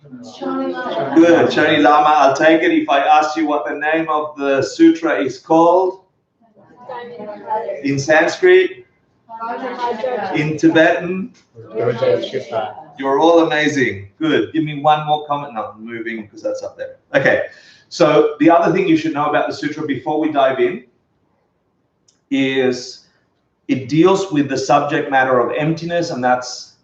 Choni Lama. Good, Choni Lama. I'll take it. If I asked you what the name of the sutra is called? In Sanskrit? In Tibetan? You're all amazing. Good. Give me one more comment. No, I'm moving because that's up there. Okay. So the other thing you should know about the sutra before we dive in is it deals with the subject matter of emptiness, and that's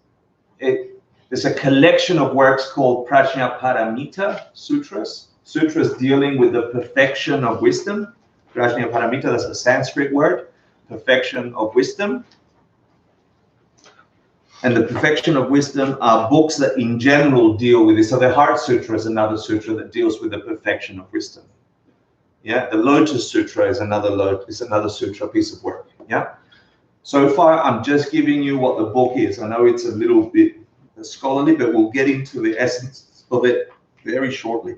it. There's a collection of works called Prajnaparamita sutras. Sutras dealing with the perfection of wisdom. Prajnaparamita, that's a Sanskrit word, perfection of wisdom. And the perfection of wisdom are books that in general deal with this. So the Heart Sutra is another sutra that deals with the perfection of wisdom. Yeah, the Lotus Sutra is another sutra piece of work. Yeah. So far, I'm just giving you what the book is. I know it's a little bit scholarly, but we'll get into the essence of it very shortly.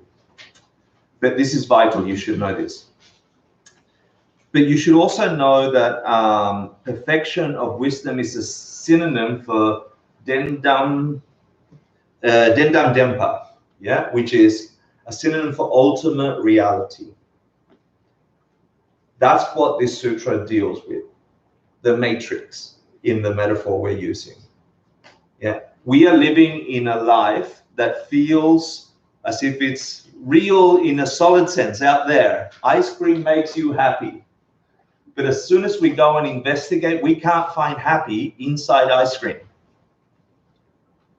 But this is vital. You should know this. But you should also know that perfection of wisdom is a synonym for Dendam Dempa, yeah, which is a synonym for ultimate reality. That's what this sutra deals with, the matrix in the metaphor we're using. Yeah, we are living in a life that feels as if it's real in a solid sense out there. Ice cream makes you happy. But as soon as we go and investigate, we can't find happy inside ice cream.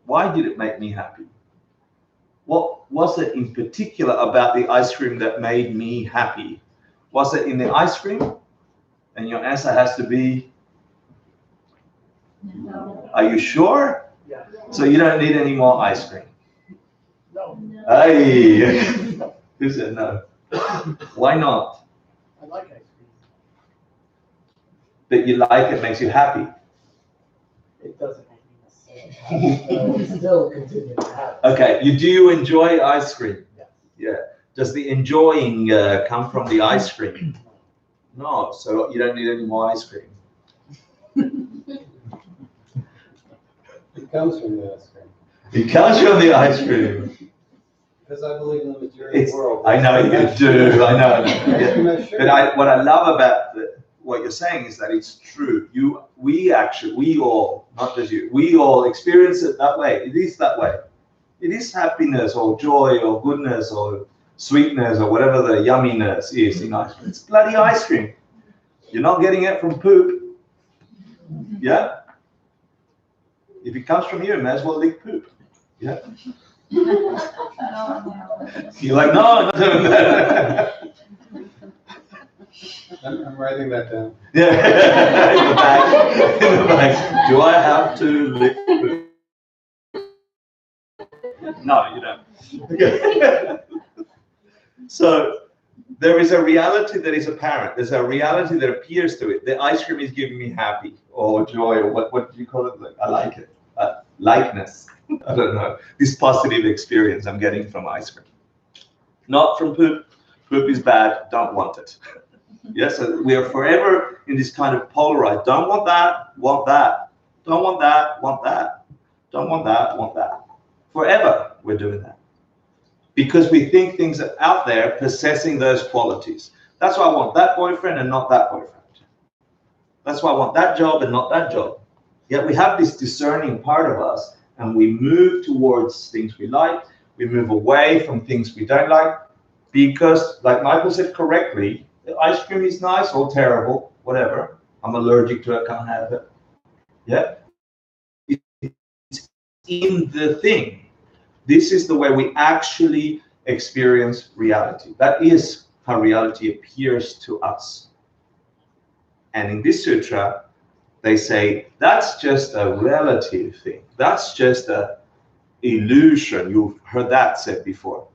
Why did it make me happy? What was it in particular about the ice cream that made me happy? Was it in the ice cream? And your answer has to be, No. Are you sure? Yeah. So you don't need any more ice cream? No, Hey, who said no? Why not? I like ice cream. But you like it, makes you happy. It doesn't make me necessarily. Still continue to have it. Okay, do you enjoy ice cream? Yes. Yeah. Does the enjoying come from the ice cream? No, so you don't need any more ice cream. It comes from the ice cream. It comes from the ice cream. Because I believe in the material world. I know you do, I know. Ice cream has sugar. But what I love about what you're saying is that it's true. We all, not just you, we all experience it that way. It is that way. It is happiness or joy or goodness or sweetness or whatever the yumminess is in ice cream. It's bloody ice cream. You're not getting it from poop. Yeah? If it comes from you, it may as well lick poop. Yeah? You're like, no, I'm not doing that. I'm writing that down. Yeah, in the back. In the back. Do I have to lick poop? No, you don't. Okay. So there is a reality that is apparent. There's a reality that appears to it. The ice cream is giving me happy or joy, or what do you call it? I like it. Likeness. I don't know. This positive experience I'm getting from ice cream. Not from poop. Poop is bad. Don't want it. Yes, so we are forever in this kind of polarized. Don't want that. Want that. Don't want that. Want that. Don't want that. Want that. Forever we're doing that. Because we think things are out there possessing those qualities. That's why I want that boyfriend and not that boyfriend. That's why I want that job and not that job. Yet we have this discerning part of us, and we move towards things we like. We move away from things we don't like, because, like Michael said correctly, the ice cream is nice or terrible, whatever. I'm allergic to it, can't have it. Yeah? It's in the thing. This is the way we actually experience reality. That is how reality appears to us. And in this sutra, they say that's just a relative thing. That's just an illusion. You've heard that said before.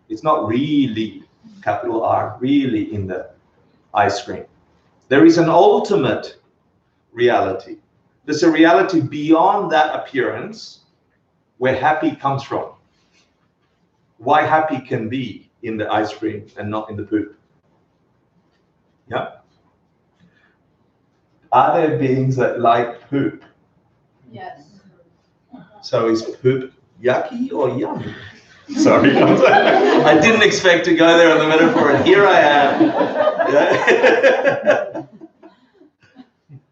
It's not really, capital R, really in the ice cream. There is an ultimate reality. There's a reality beyond that appearance, where happy comes from. Why happy can be in the ice cream and not in the poop. Yeah? Are there beings that like poop? Yes. So is poop yucky or yummy? Sorry, I didn't expect to go there on the metaphor, and here I am. Yeah?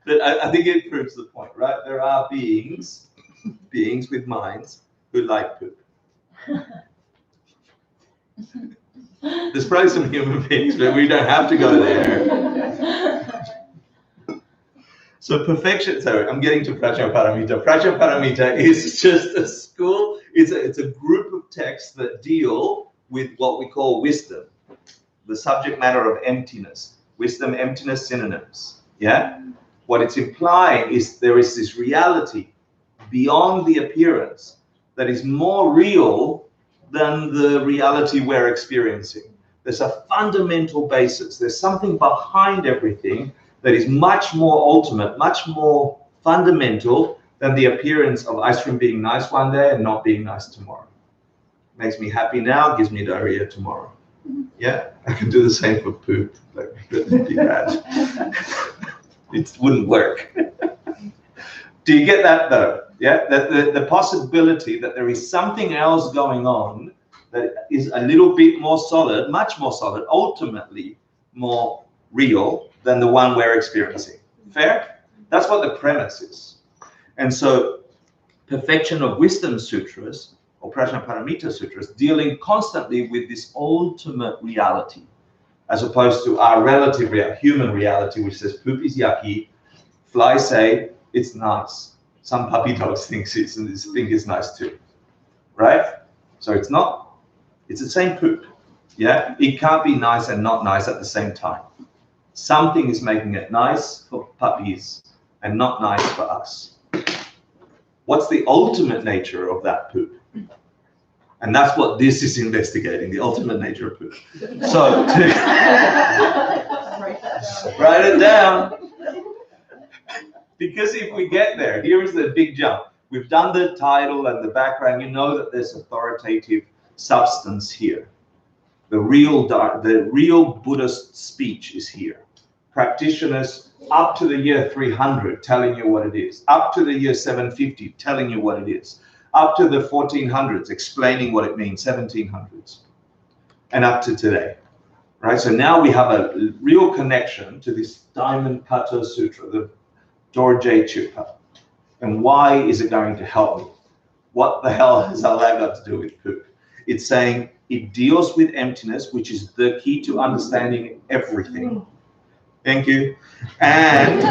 But I think it proves the point, right? There are beings with minds who like poop. There's probably some human beings, but we don't have to go there. So perfection, sorry, I'm getting to Prajnaparamita. Prajnaparamita is just a school, it's a group of texts that deal with what we call wisdom, the subject matter of emptiness. Wisdom, emptiness, synonyms. Yeah? What it's implying is there is this reality beyond the appearance that is more real than the reality we're experiencing. There's a fundamental basis. There's something behind everything that is much more ultimate, much more fundamental than the appearance of ice cream being nice one day and not being nice tomorrow. Makes me happy now, gives me diarrhea tomorrow. Yeah, I can do the same for poop. Like, that'd be bad. It wouldn't work. Do you get that though? Yeah, the possibility that there is something else going on that is a little bit more solid, much more solid, ultimately more real than the one we're experiencing. Fair? That's what the premise is. And so Perfection of Wisdom Sutras, or Prajnaparamita Sutras, dealing constantly with this ultimate reality, as opposed to our relative human reality, which says poop is yucky, flies say it's nice. Some puppy dogs think it's nice too, right? So it's not, it's the same poop, yeah? It can't be nice and not nice at the same time. Something is making it nice for puppies and not nice for us. What's the ultimate nature of that poop? And that's what this is investigating, the ultimate nature of poop. So, write it down. Because if we get there, here is the big jump. We've done the title and the background. You know that there's authoritative substance here. The real Buddhist speech is here. Practitioners up to the year 300 telling you what it is. Up to the year 750 telling you what it is. Up to the 1400s explaining what it means, 1700s. And up to today. Right? So now we have a real connection to this Diamond Cutter Sutra, the Dorje Chupa. And why is it going to help me? What the hell has all that got to do with poop? It's saying it deals with emptiness, which is the key to understanding everything. Thank you. And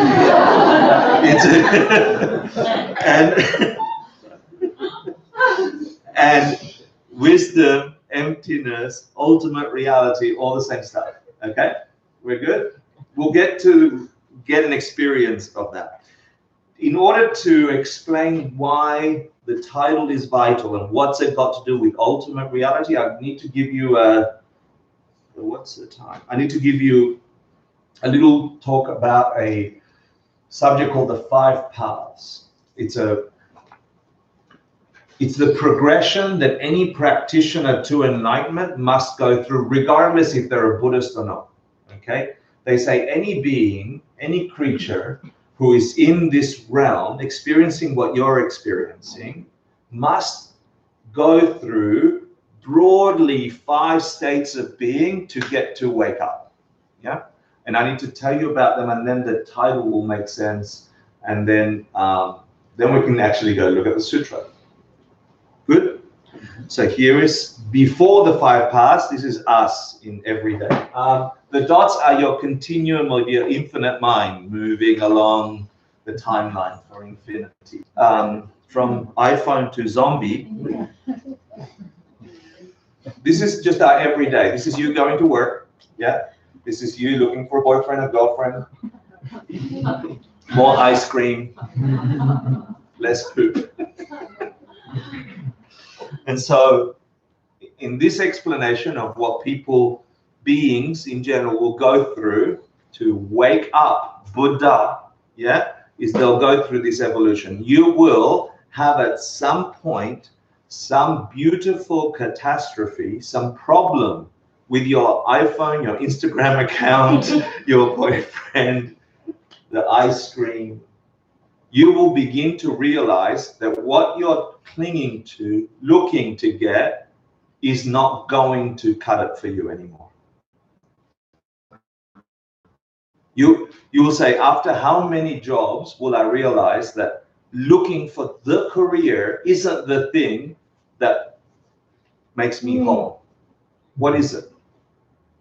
and wisdom, emptiness, ultimate reality, all the same stuff. Okay? We're good? We'll get an experience of that. In order to explain why the title is vital and what's it got to do with ultimate reality, I need to give you a what's the time? I need to give you a little talk about a subject called the 5 paths. It's the progression that any practitioner to enlightenment must go through, regardless if they're a Buddhist or not. Okay? They say any being, any creature who is in this realm, experiencing what you're experiencing, must go through broadly 5 states of being to get to wake up. Yeah? And I need to tell you about them, and then the title will make sense, and then we can actually go look at the sutra. Good? So here is before the 5 paths. This is us in every day. The dots are your continuum of your infinite mind moving along the timeline for infinity. From iPhone to zombie. This is just our everyday. This is you going to work. Yeah. This is you looking for a boyfriend or girlfriend. More ice cream. Less poop. And so in this explanation of what beings in general will go through to wake up, Buddha, yeah, is they'll go through this evolution. You will have at some point some beautiful catastrophe, some problem with your iPhone, your Instagram account, your boyfriend, the ice cream. You will begin to realize that what you're clinging to, looking to get, is not going to cut it for you anymore. You will say, after how many jobs will I realize that looking for the career isn't the thing that makes me whole? What is it?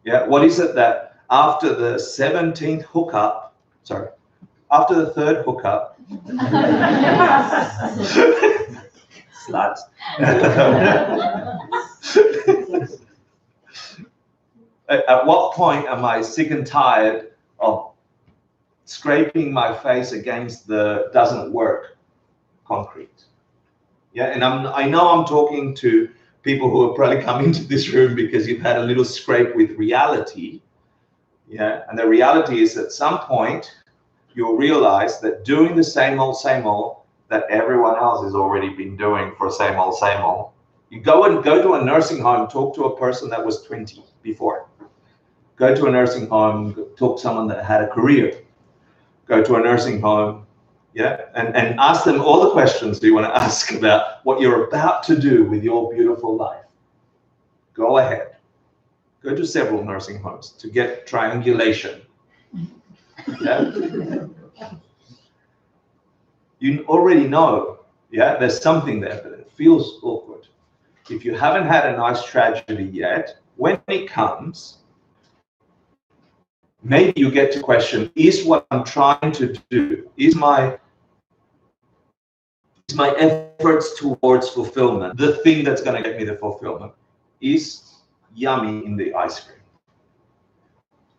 Yeah, what is it that after the 17th hookup, after the 3rd hookup, sluts. At what point am I sick and tired of scraping my face against the doesn't work concrete? Yeah, and I know I'm talking to people who have probably come into this room because you've had a little scrape with reality. Yeah, and the reality is at some point you'll realize that doing the same old that everyone else has already been doing for same old. You go to a nursing home, talk to a person that was 20 before. Go to a nursing home, talk to someone that had a career. Go to a nursing home, yeah, and ask them all the questions you want to ask about what you're about to do with your beautiful life. Go ahead. Go to several nursing homes to get triangulation. Yeah. You already know, yeah, there's something there, but it feels awkward. If you haven't had a nice tragedy yet, when it comes, maybe you get to question, is what I'm trying to do, is my efforts towards fulfillment the thing that's going to get me the fulfillment? Is yummy in the ice cream?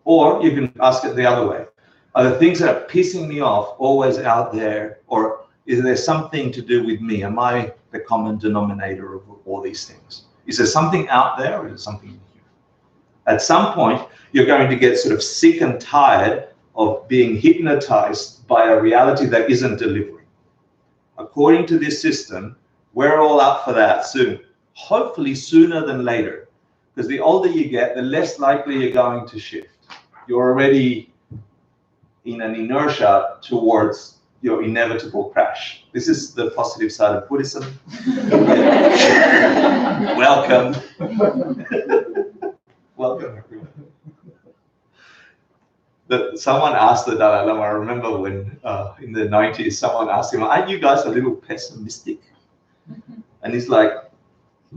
Or you can ask it the other way. Are the things that are pissing me off always out there, or is there something to do with me? Am I the common denominator of all these things? Is there something out there, or is there something in here? At some point, you're going to get sort of sick and tired of being hypnotized by a reality that isn't delivering. According to this system, we're all up for that soon. Hopefully sooner than later. Because the older you get, the less likely you're going to shift. You're already in an inertia towards your inevitable crash. This is the positive side of Buddhism. Welcome. Welcome, everyone. Someone asked the Dalai Lama, I remember when in the 90s, someone asked him, aren't you guys a little pessimistic? And he's like,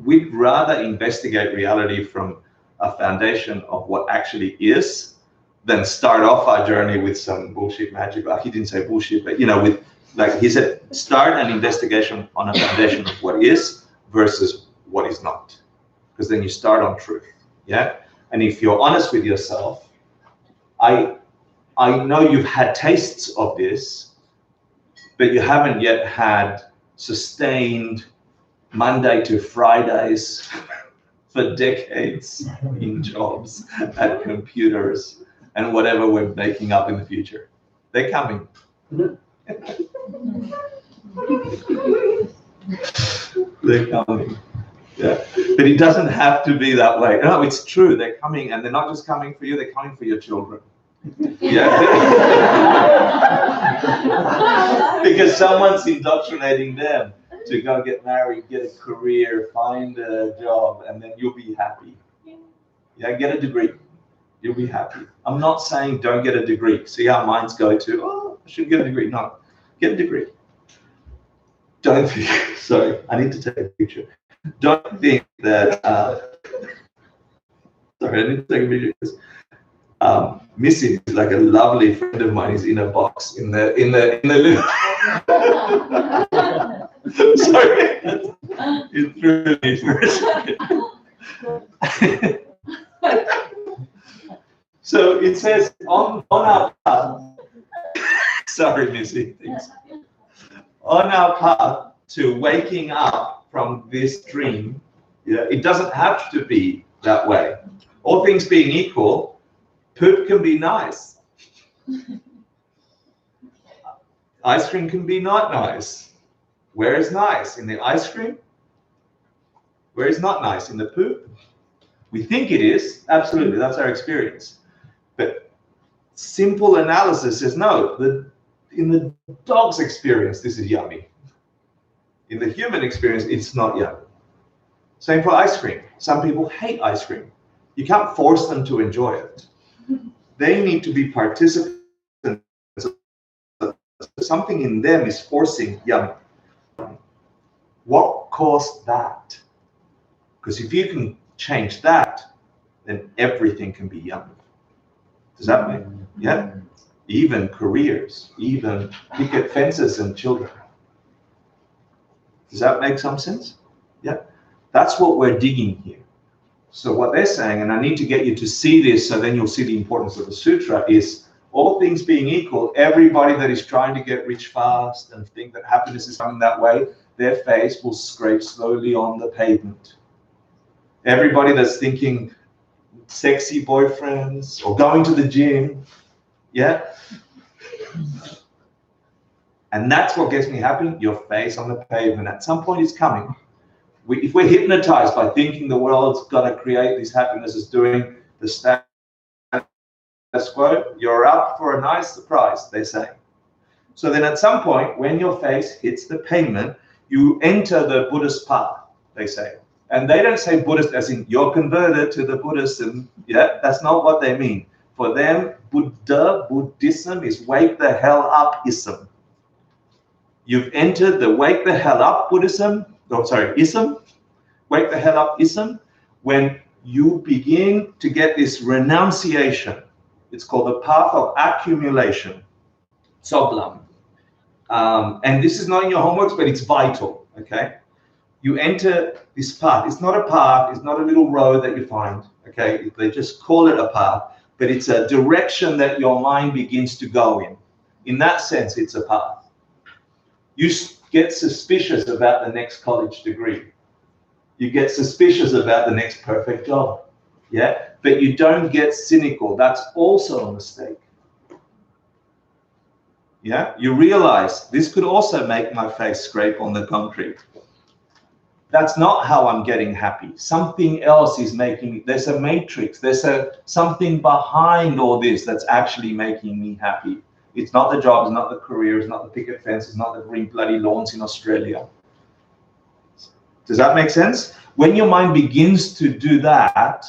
we'd rather investigate reality from a foundation of what actually is than start off our journey with some bullshit magic. He didn't say bullshit, but with, like he said, start an investigation on a foundation of what is versus what is not. Because then you start on truth, yeah? And if you're honest with yourself, I know you've had tastes of this, but you haven't yet had sustained Monday to Fridays for decades in jobs at computers and whatever we're making up in the future. They're coming. They're coming. Yeah. But it doesn't have to be that way. No, it's true. They're coming, and they're not just coming for you, they're coming for your children. Yeah. Because someone's indoctrinating them to go get married, get a career, find a job, and then you'll be happy. Yeah, get a degree. You'll be happy. I'm not saying don't get a degree. See how minds go to, oh, I should get a degree. No, get a degree. Don't think, sorry, I need to take a picture. Don't think that, sorry, I need to take a picture. Missy is like a lovely friend of mine. He's in a box in the little. Sorry, it threw me for a second. So it says on our path. Sorry, Missy. Thanks. On our path to waking up from this dream, yeah, it doesn't have to be that way. All things being equal, poop can be nice. Ice cream can be not nice. Where is nice? In the ice cream? Where is not nice? In the poop? We think it is. Absolutely, that's our experience. But simple analysis says no. In the dog's experience, this is yummy. In the human experience, it's not yummy. Same for ice cream. Some people hate ice cream. You can't force them to enjoy it. They need to be participants. Something in them is forcing yummy. What caused that? Because if you can change that, then everything can be yummy. Does that make sense? Yeah? Even careers, even picket fences and children. Does that make some sense? Yeah? That's what we're digging here. So what they're saying, and I need to get you to see this so then you'll see the importance of the sutra, is all things being equal, everybody that is trying to get rich fast and think that happiness is coming that way, their face will scrape slowly on the pavement. Everybody that's thinking sexy boyfriends or going to the gym, yeah? And that's what gets me happy, your face on the pavement. At some point it's coming. If we're hypnotized by thinking the world's going to create this happiness as doing the status quo, you're up for a nice surprise, they say. So then at some point, when your face hits the pavement, you enter the Buddhist path, they say. And they don't say Buddhist as in you're converted to the Buddhism. Yeah, that's not what they mean. For them, Buddhism is wake the hell up-ism. You've entered the wake the hell up Buddhism, ism, wake the hell up ism, when you begin to get this renunciation. It's called the path of accumulation, Soblam. And this is not in your homeworks, but it's vital, okay? You enter this path. It's not a path, it's not a little road that you find, okay? They just call it a path, but it's a direction that your mind begins to go in. In that sense, it's a path. You get suspicious about the next college degree. You get suspicious about the next perfect job, yeah? But you don't get cynical. That's also a mistake. Yeah, you realize this could also make my face scrape on the concrete. That's not how I'm getting happy. Something else is making me, there's a matrix, there's something behind all this that's actually making me happy. It's not the job, it's not the career, it's not the picket fence, it's not the green bloody lawns in Australia. Does that make sense? When your mind begins to do that,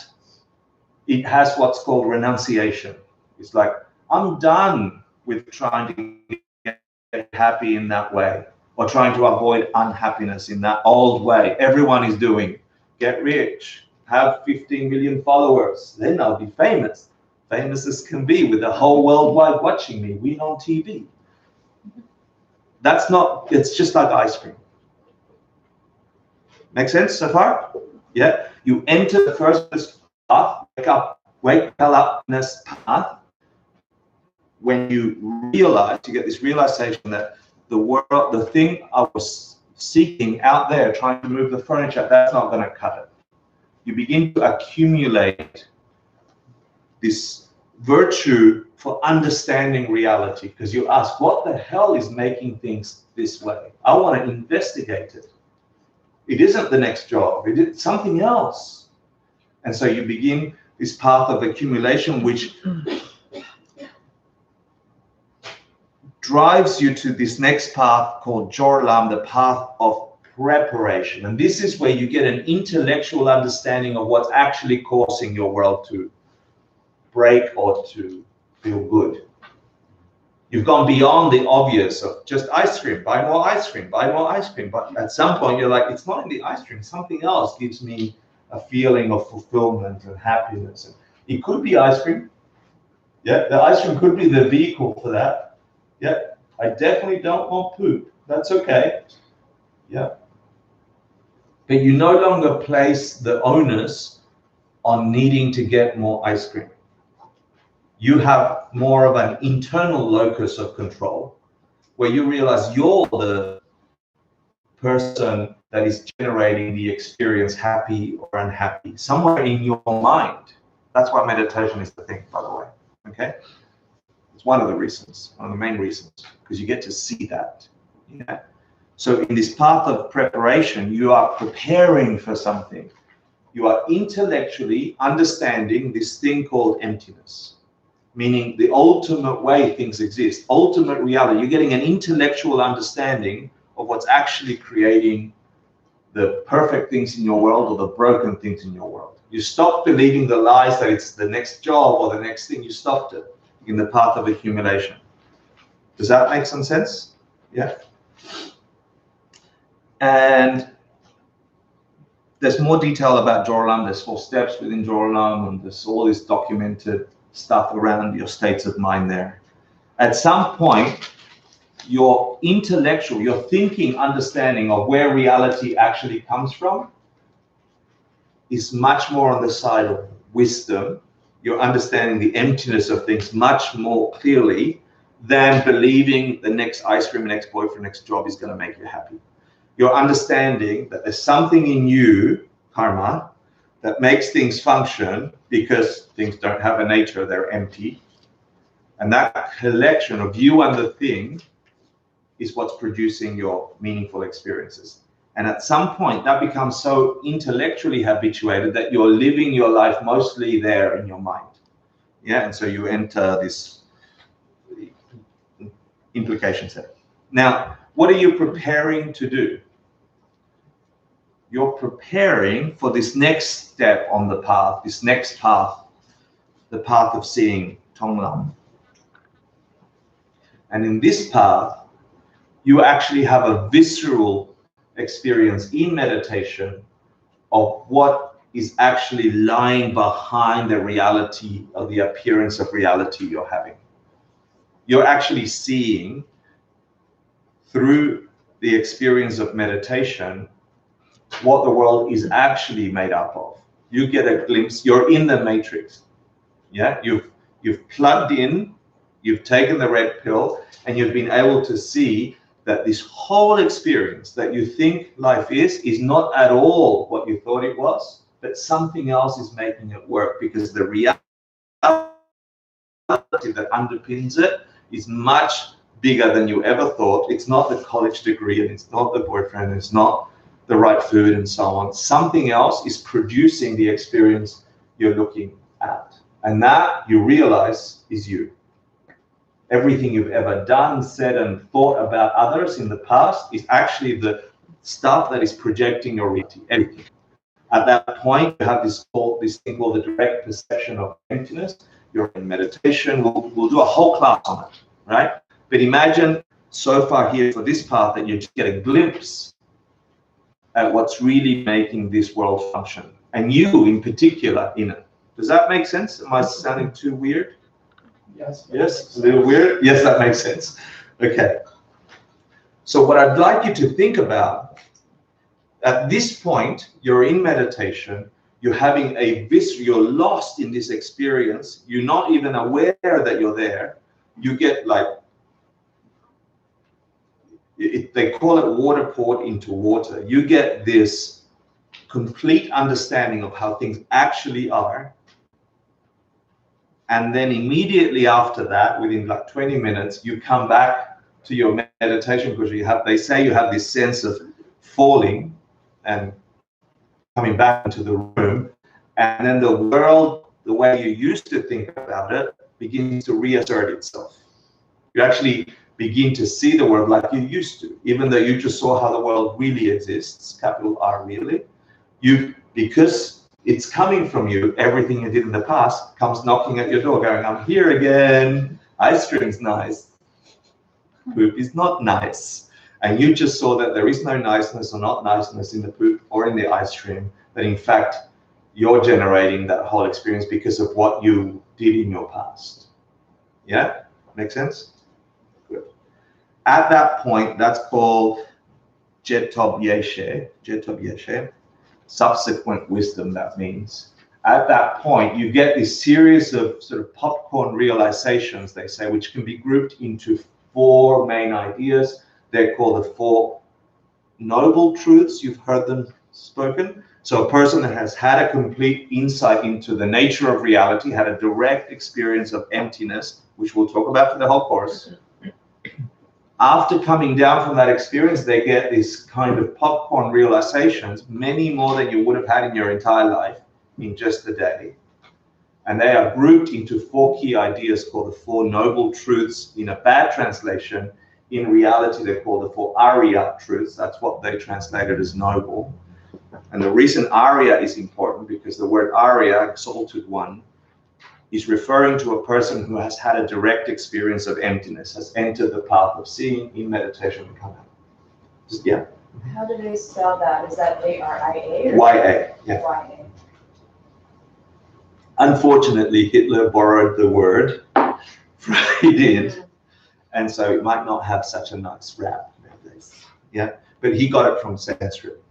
it has what's called renunciation. It's like, I'm done with trying to get happy in that way, or trying to avoid unhappiness in that old way. Everyone is doing, get rich, have 15 million followers, then I'll be famous. Famous as can be, with the whole world wide watching me, we on TV. That's not, it's just like ice cream. Make sense so far? Yeah, you enter the first path, wake hell upness path, when you realize, you get this realization that the world, the thing I was seeking out there, trying to move the furniture, that's not going to cut it. you begin to accumulate this virtue for understanding reality, because you ask, what the hell is making things this way? I want to investigate it. It isn't the next job, it's something else. And so you begin this path of accumulation, which drives you to this next path called Jorlam, the path of preparation. And this is where you get an intellectual understanding of what's actually causing your world to break or to feel good. You've gone beyond the obvious of just ice cream, buy more ice cream, buy more ice cream. But at some point you're like, it's not in the ice cream, something else gives me a feeling of fulfillment and happiness. And it could be ice cream. Yeah, the ice cream could be the vehicle for that. Yeah, I definitely don't want poop. That's okay. Yeah. But you no longer place the onus on needing to get more ice cream. You have more of an internal locus of control where you realize you're the person that is generating the experience, happy or unhappy, somewhere in your mind. That's why meditation is the thing, by the way. Okay? It's one of the reasons, one of the main reasons, because you get to see that. Yeah? So in this path of preparation, you are preparing for something. You are intellectually understanding this thing called emptiness, meaning the ultimate way things exist, ultimate reality. You're getting an intellectual understanding of what's actually creating the perfect things in your world or the broken things in your world. You stop believing the lies that it's the next job or the next thing. You stopped it in the path of accumulation. Does that make some sense? Yeah. And there's more detail about Jorlam. There's 4 steps within Jorlam, and there's all this documented stuff around your states of mind there. At some point, your intellectual, your thinking understanding of where reality actually comes from is much more on the side of wisdom. You're understanding the emptiness of things much more clearly than believing the next ice cream, next boyfriend, next job is going to make you happy. You're understanding that there's something in you, karma, that makes things function because things don't have a nature, they're empty. And that collection of you and the thing is what's producing your meaningful experiences. And at some point, that becomes so intellectually habituated that you're living your life mostly there in your mind. Yeah, and so you enter this implication set. Now, what are you preparing to do? You're preparing for this next step on the path, this next path, the path of seeing Tonglam. And in this path, you actually have a visceral experience in meditation of what is actually lying behind the reality of the appearance of reality you're having. You're actually seeing through the experience of meditation what the world is actually made up of. You get a glimpse, you're in the matrix. Yeah, you've plugged in, you've taken the red pill, and you've been able to see that this whole experience that you think life is not at all what you thought it was, but something else is making it work, because the reality that underpins it is much bigger than you ever thought. It's not the college degree, and it's not the boyfriend, it's not the right food and so on. Something else is producing the experience you're looking at. And that, you realize, is you. Everything you've ever done, said, and thought about others in the past is actually the stuff that is projecting your reality, everything. At that point, you have this thing called the direct perception of emptiness. You're in meditation. We'll do a whole class on it, right? But imagine so far here for this path that you just get a glimpse at what's really making this world function, and you in particular in it. Does that make sense? Am I sounding too weird? Yes. Yes, it's a little weird. Yes, that makes sense. Okay. So what I'd like you to think about, at this point, you're in meditation, you're having you're lost in this experience, you're not even aware that you're there. You get like, they call it water poured into water. You get this complete understanding of how things actually are. And then immediately after that, within like 20 minutes, you come back to your meditation because they say you have this sense of falling and coming back into the room. And then the world, the way you used to think about it, begins to reassert itself. You actually begin to see the world like you used to, even though you just saw how the world really exists, capital R really. Because it's coming from you, everything you did in the past comes knocking at your door going, I'm here again, ice cream's nice, poop is not nice. And you just saw that there is no niceness or not niceness in the poop or in the ice cream, that in fact, you're generating that whole experience because of what you did in your past. Yeah? Make sense? Good. At that point, that's called Jetob Yeshe, subsequent wisdom, that means. At that point, you get this series of sort of popcorn realizations, they say, which can be grouped into 4 main ideas. They're called the 4 noble truths. You've heard them spoken. So a person that has had a complete insight into the nature of reality, had a direct experience of emptiness, which we'll talk about for the whole course. After coming down from that experience, they get this kind of popcorn realizations, many more than you would have had in your entire life in just a day. And they are grouped into 4 key ideas called the 4 noble truths. In a bad translation, in reality, they're called the 4 Arya truths. That's what they translated as noble. And the reason Arya is important because the word Arya, exalted one, is referring to a person who has had a direct experience of emptiness, has entered the path of seeing in meditation and come out. Yeah. How do they spell that? Is that A-R-I-A? Y-A, yeah. Y-A. Unfortunately, Hitler borrowed the word. He did. And so it might not have such a nice rap nowadays. Yeah. But he got it from Sanskrit.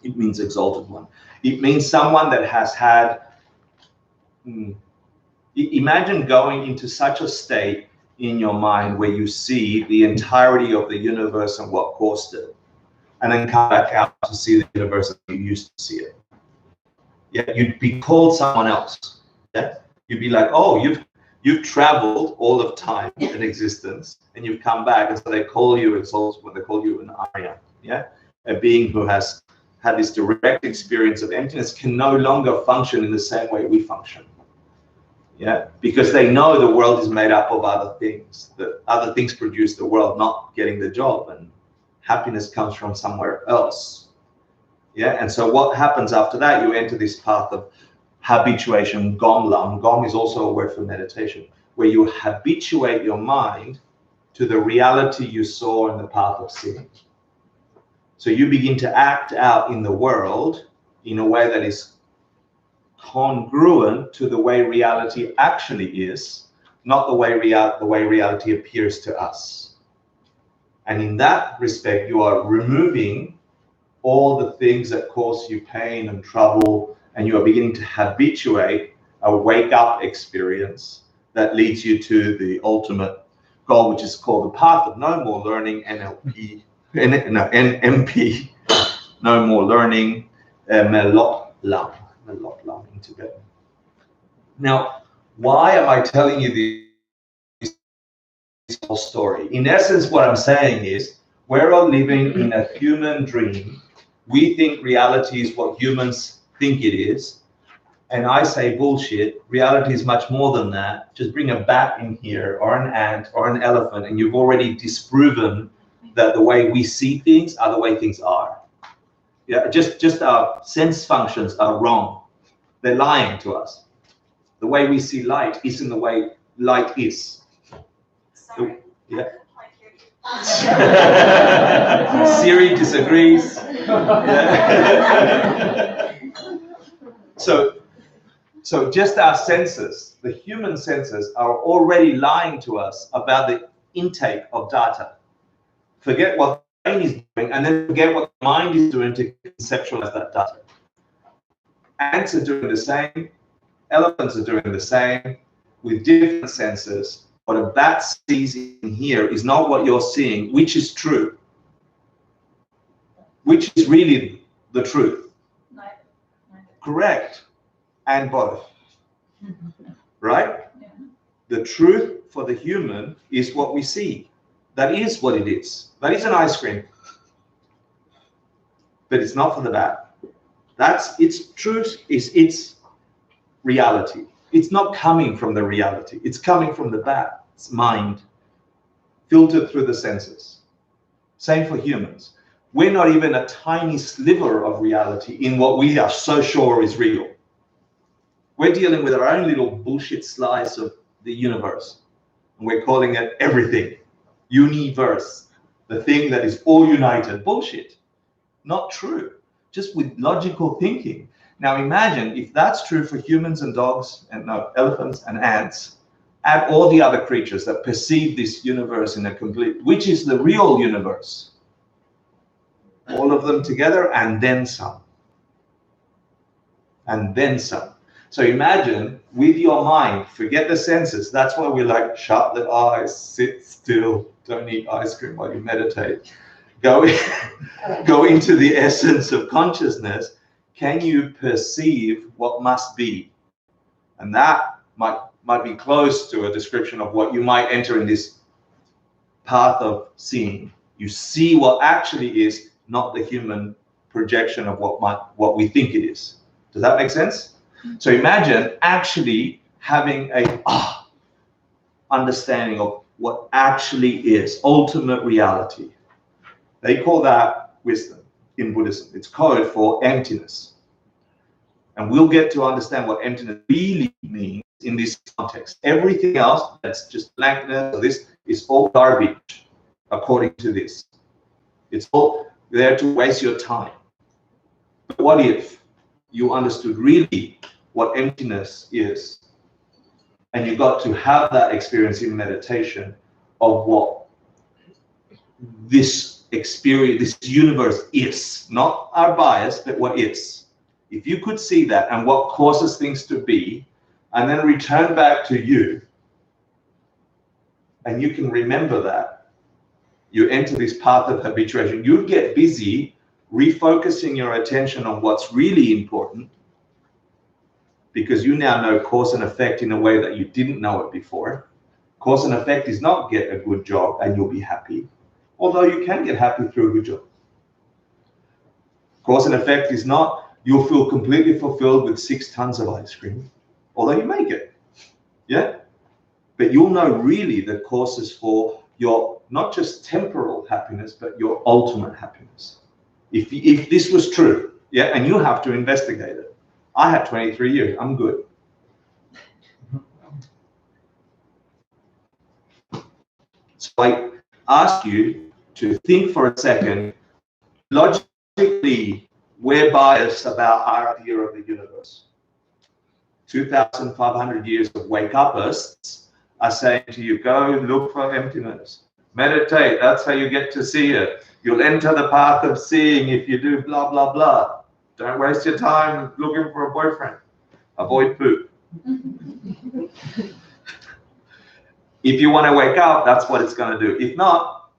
It means exalted one. It means someone that has had... Imagine going into such a state in your mind where you see the entirety of the universe and what caused it, and then come back out to see the universe as you used to see it. Yeah, you'd be called someone else. Yeah, you'd be like, oh, you've traveled all of time and existence, and you've come back, and so they call you exalted one. They call you an Arya. Yeah, a being who has had this direct experience of emptiness can no longer function in the same way we function. Yeah, because they know the world is made up of other things. The other things produce the world, not getting the job, and happiness comes from somewhere else. Yeah, and so what happens after that? You enter this path of habituation, gomlam. Gom is also a word for meditation, where you habituate your mind to the reality you saw in the path of seeing. So you begin to act out in the world in a way that is congruent to the way reality actually is, not the way reality appears to us. And in that respect, you are removing all the things that cause you pain and trouble, and you are beginning to habituate a wake-up experience that leads you to the ultimate goal, which is called the path of no more learning, NLP, NMP, no more learning, Melot Lam. A lot laughing together. Now, why am I telling you this whole story? In essence, what I'm saying is we're all living in a human dream. We think reality is what humans think it is. And I say bullshit. Reality is much more than that. Just bring a bat in here or an ant or an elephant, and you've already disproven that the way we see things are the way things are. Yeah, just our sense functions are wrong. They're lying to us. The way we see light isn't the way light is. Sorry. Yeah. Siri disagrees. Yeah. So just our senses, the human senses, are already lying to us about the intake of data. Forget what the brain is doing, and then forget what the mind is doing to conceptualize that data. Ants are doing the same, elephants are doing the same, with different senses. What a bat sees in here is not what you're seeing, which is true, which is really the truth. Correct. And both. Right? The truth for the human is what we see. That is what it is. That is an ice cream. But it's not for the bad. That's its truth, is its reality. It's not coming from the reality. It's coming from the bad. It's mind, filtered through the senses. Same for humans. We're not even a tiny sliver of reality in what we are so sure is real. We're dealing with our own little bullshit slice of the universe. And we're calling it everything. Universe. The thing that is all united. Bullshit. Not true. Just with logical thinking. Now imagine if that's true for humans and dogs and no, elephants and ants, add all the other creatures that perceive this universe in a complete, which is the real universe. All of them together and then some. And then some. So imagine with your mind, forget the senses. That's why we like shut the eyes, sit still, don't eat ice cream while you meditate. Go into the essence of consciousness. Can you perceive what must be? And that might be close to a description of what you might enter in this path of seeing. You see what actually is, not the human projection of what we think it is. Does that make sense? So imagine actually having a understanding of what actually is ultimate reality. They call that wisdom in Buddhism. It's code for emptiness. And we'll get to understand what emptiness really means in this context. Everything else that's just blankness, this is all garbage, according to this. It's all there to waste your time. But what if you understood really what emptiness is, and you got to have that experience in meditation of what this experience, this universe is, not our bias, but what is. If you could see that and what causes things to be, and then return back to you, and you can remember that, you enter this path of habituation, you get busy refocusing your attention on what's really important, because you now know cause and effect in a way that you didn't know it before. Cause and effect is not get a good job and you'll be happy, although you can get happy through a good job. Cause and effect is not you'll feel completely fulfilled with 6 tons of ice cream, although you make it, yeah? But you'll know really the causes for your not just temporal happiness, but your ultimate happiness. If this was true, yeah, and you have to investigate it. I had 23 years, I'm good. So I ask you to think for a second, logically, we're biased about our idea of the universe. 2,500 years of wake-upists are saying to you, go look for emptiness. Meditate, that's how you get to see it. You'll enter the path of seeing if you do blah, blah, blah. Don't waste your time looking for a boyfriend. Avoid poop. If you want to wake up, that's what it's going to do. If not,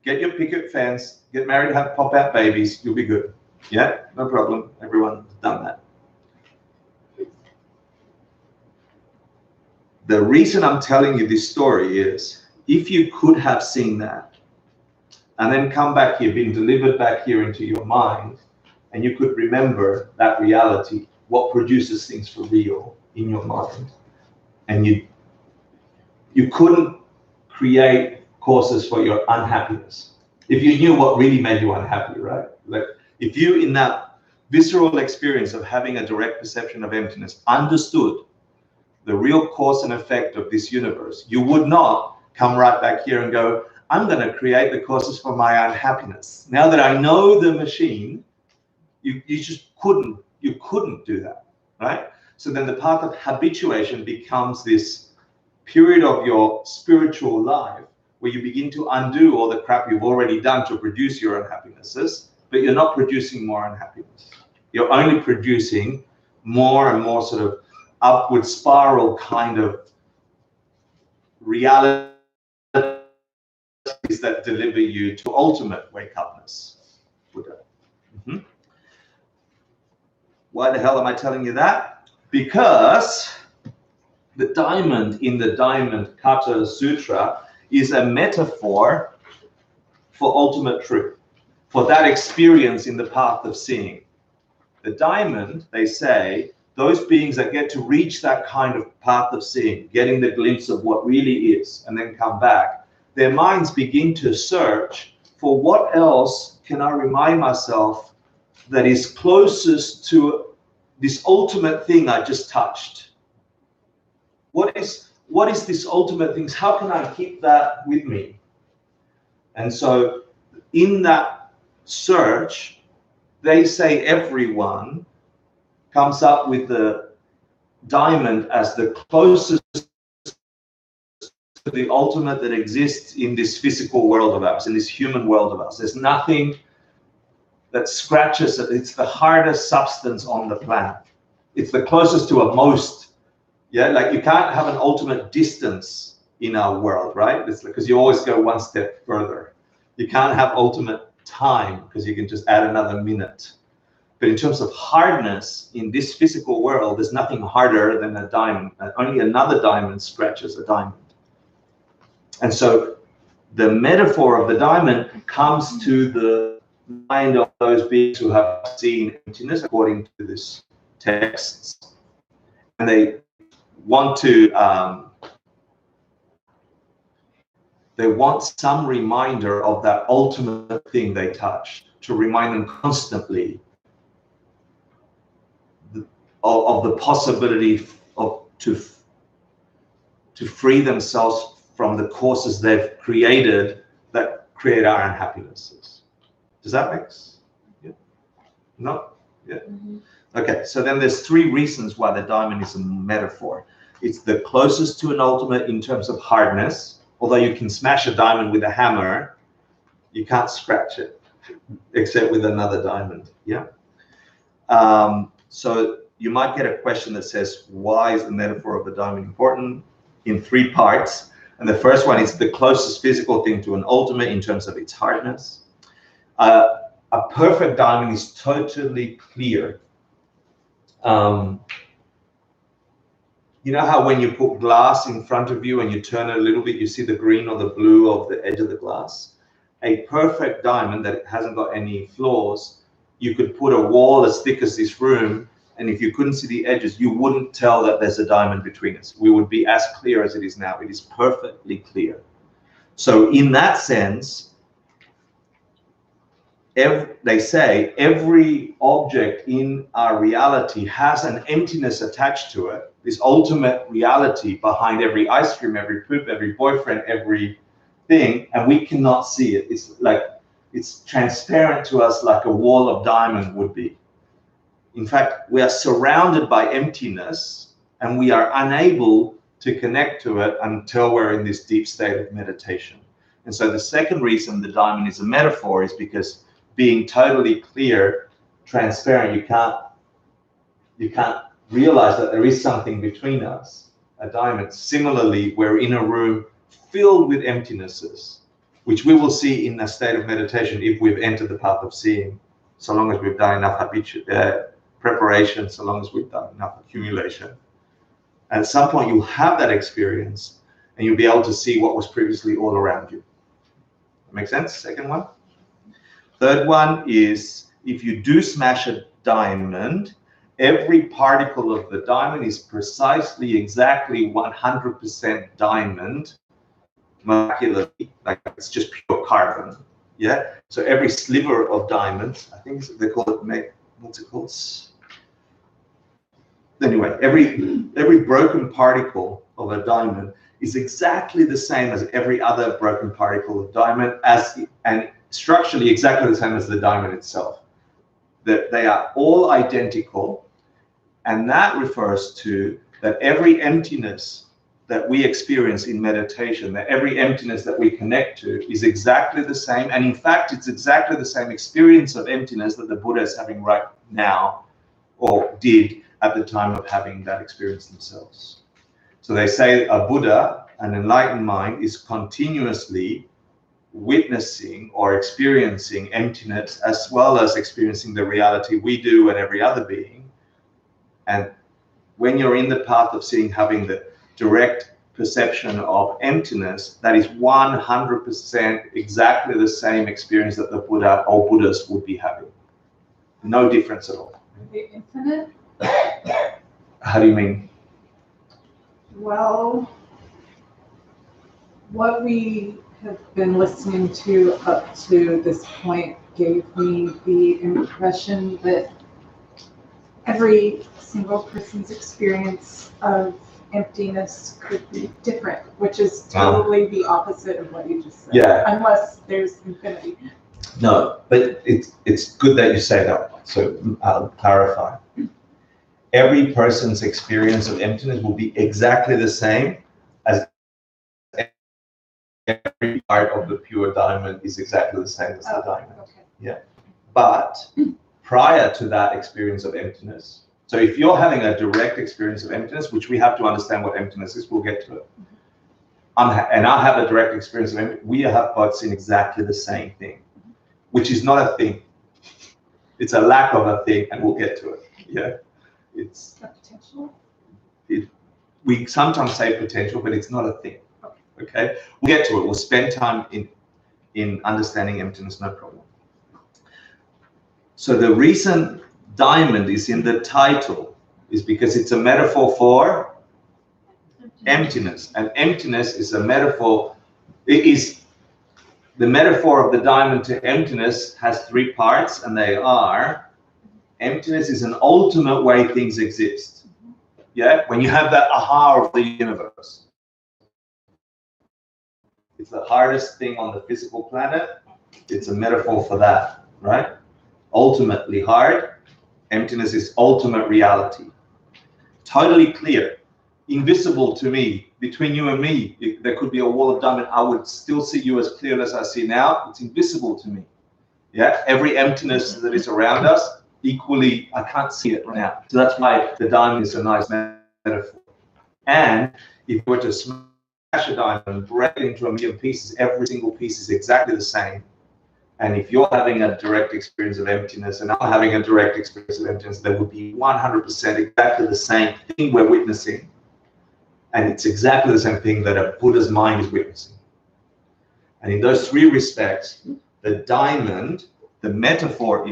get your picket fence, get married, have pop-out babies, you'll be good. Yeah, no problem. Everyone's done that. The reason I'm telling you this story is, if you could have seen that, and then come back here, been delivered back here into your mind, and you could remember that reality, what produces things for real in your mind, and you couldn't create causes for your unhappiness. If you knew what really made you unhappy, right? Like if you, in that visceral experience of having a direct perception of emptiness, understood the real cause and effect of this universe, you would not come right back here and go, I'm going to create the causes for my unhappiness. Now that I know the machine, you just couldn't do that, right? So then the path of habituation becomes this period of your spiritual life where you begin to undo all the crap you've already done to produce your unhappinesses, but you're not producing more unhappiness. You're only producing more and more sort of upward spiral kind of realities that deliver you to ultimate wake-upness. Buddha. Why the hell am I telling you that? Because the diamond in the Diamond Cutter Sutra is a metaphor for ultimate truth, for that experience in the path of seeing. The diamond, they say, those beings that get to reach that kind of path of seeing, getting the glimpse of what really is, and then come back, their minds begin to search for what else can I remind myself that is closest to this ultimate thing I just touched. What is this ultimate thing? How can I keep that with me? And so in that search, they say everyone comes up with the diamond as the closest to the ultimate that exists in this physical world of ours, in this human world of ours. There's nothing that scratches it. It's the hardest substance on the planet. It's the closest to a most. Yeah, like you can't have an ultimate distance in our world, right? It's because you always go one step further. You can't have ultimate time because you can just add another minute. But in terms of hardness in this physical world, there's nothing harder than a diamond. Only another diamond scratches a diamond. And so the metaphor of the diamond comes to the mind of those beings who have seen emptiness, according to this text, and they want to they want some reminder of that ultimate thing they touch, to remind them constantly of the possibility of to free themselves from the causes they've created that create our unhappinesses. Does that make sense? Yeah. No? Yeah. Okay, so then there's three reasons why the diamond is a metaphor. It's the closest to an ultimate in terms of hardness. Although you can smash a diamond with a hammer, you can't scratch it, except with another diamond. Yeah. So you might get a question that says, why is the metaphor of the diamond important? In three parts. And the first one is the closest physical thing to an ultimate in terms of its hardness. A perfect diamond is totally clear. You know how when you put glass in front of you and you turn it a little bit, you see the green or the blue of the edge of the glass? A perfect diamond that hasn't got any flaws, you could put a wall as thick as this room, and if you couldn't see the edges, you wouldn't tell that there's a diamond between us. We would be as clear as it is now. It is perfectly clear. So in that sense, they say every object in our reality has an emptiness attached to it, this ultimate reality behind every ice cream, every poop, every boyfriend, every thing, and we cannot see it. It's like, it's transparent to us like a wall of diamond would be. In fact, we are surrounded by emptiness and we are unable to connect to it until we're in this deep state of meditation. And so the second reason the diamond is a metaphor is because being totally clear, transparent, you can't realize that there is something between us, a diamond. Similarly, we're in a room filled with emptinesses, which we will see in a state of meditation if we've entered the path of seeing, so long as we've done enough preparation, so long as we've done enough accumulation. At some point, you'll have that experience, and you'll be able to see what was previously all around you. Make sense? Second one. Third one is, if you do smash a diamond, every particle of the diamond is precisely, exactly 100% diamond, molecularly, like it's just pure carbon. Yeah. So every sliver of diamonds, I think they call it, what's it called? Anyway, every broken particle of a diamond is exactly the same as every other broken particle of diamond, and structurally exactly the same as the diamond itself. That they are all identical, and that refers to that every emptiness that we experience in meditation, that every emptiness that we connect to is exactly the same, and in fact it's exactly the same experience of emptiness that the Buddha is having right now, or did at the time of having that experience themselves. So they say a Buddha, an enlightened mind, is continuously witnessing or experiencing emptiness, as well as experiencing the reality we do and every other being, And when you're in the path of seeing, having the direct perception of emptiness, that is 100% exactly the same experience that the Buddha or Buddhas would be having. No difference at all. The infinite? How do you mean? Well, what we have been listening to up to this point gave me the impression that every single person's experience of emptiness could be different, which is totally the opposite of what you just said. Yeah. Unless there's infinity. No, but it's good that you say that. So I'll clarify. Every person's experience of emptiness will be exactly the same as every part of the pure diamond is exactly the same as the diamond. Okay. Yeah. But prior to that experience of emptiness, so if you're having a direct experience of emptiness, which we have to understand what emptiness is, we'll get to it. And I have a direct experience of emptiness. We have both seen exactly the same thing, which is not a thing. It's a lack of a thing, and we'll get to it. Yeah. It's a potential. We sometimes say potential, but it's not a thing. Okay, we'll get to it. We'll spend time in understanding emptiness, no problem. So the reason diamond is in the title is because it's a metaphor for emptiness, and emptiness is a metaphor. It is the metaphor of the diamond to emptiness has three parts, and they are: emptiness is an ultimate way things exist. Yeah, when you have that aha of the universe, it's the hardest thing on the physical planet. It's a metaphor for that, right? Ultimately hard. Emptiness is ultimate reality. Totally clear, invisible to me. Between you and me, there could be a wall of diamond. I would still see you as clear as I see now. It's invisible to me. Yeah, every emptiness that is around us, equally, I can't see it right now. So that's why the diamond is a nice metaphor. And if you were to smash a diamond and break it into a million pieces, every single piece is exactly the same. And if you're having a direct experience of emptiness and I'm having a direct experience of emptiness, there would be 100% exactly the same thing we're witnessing. And it's exactly the same thing that a Buddha's mind is witnessing. And in those three respects, the diamond, the metaphor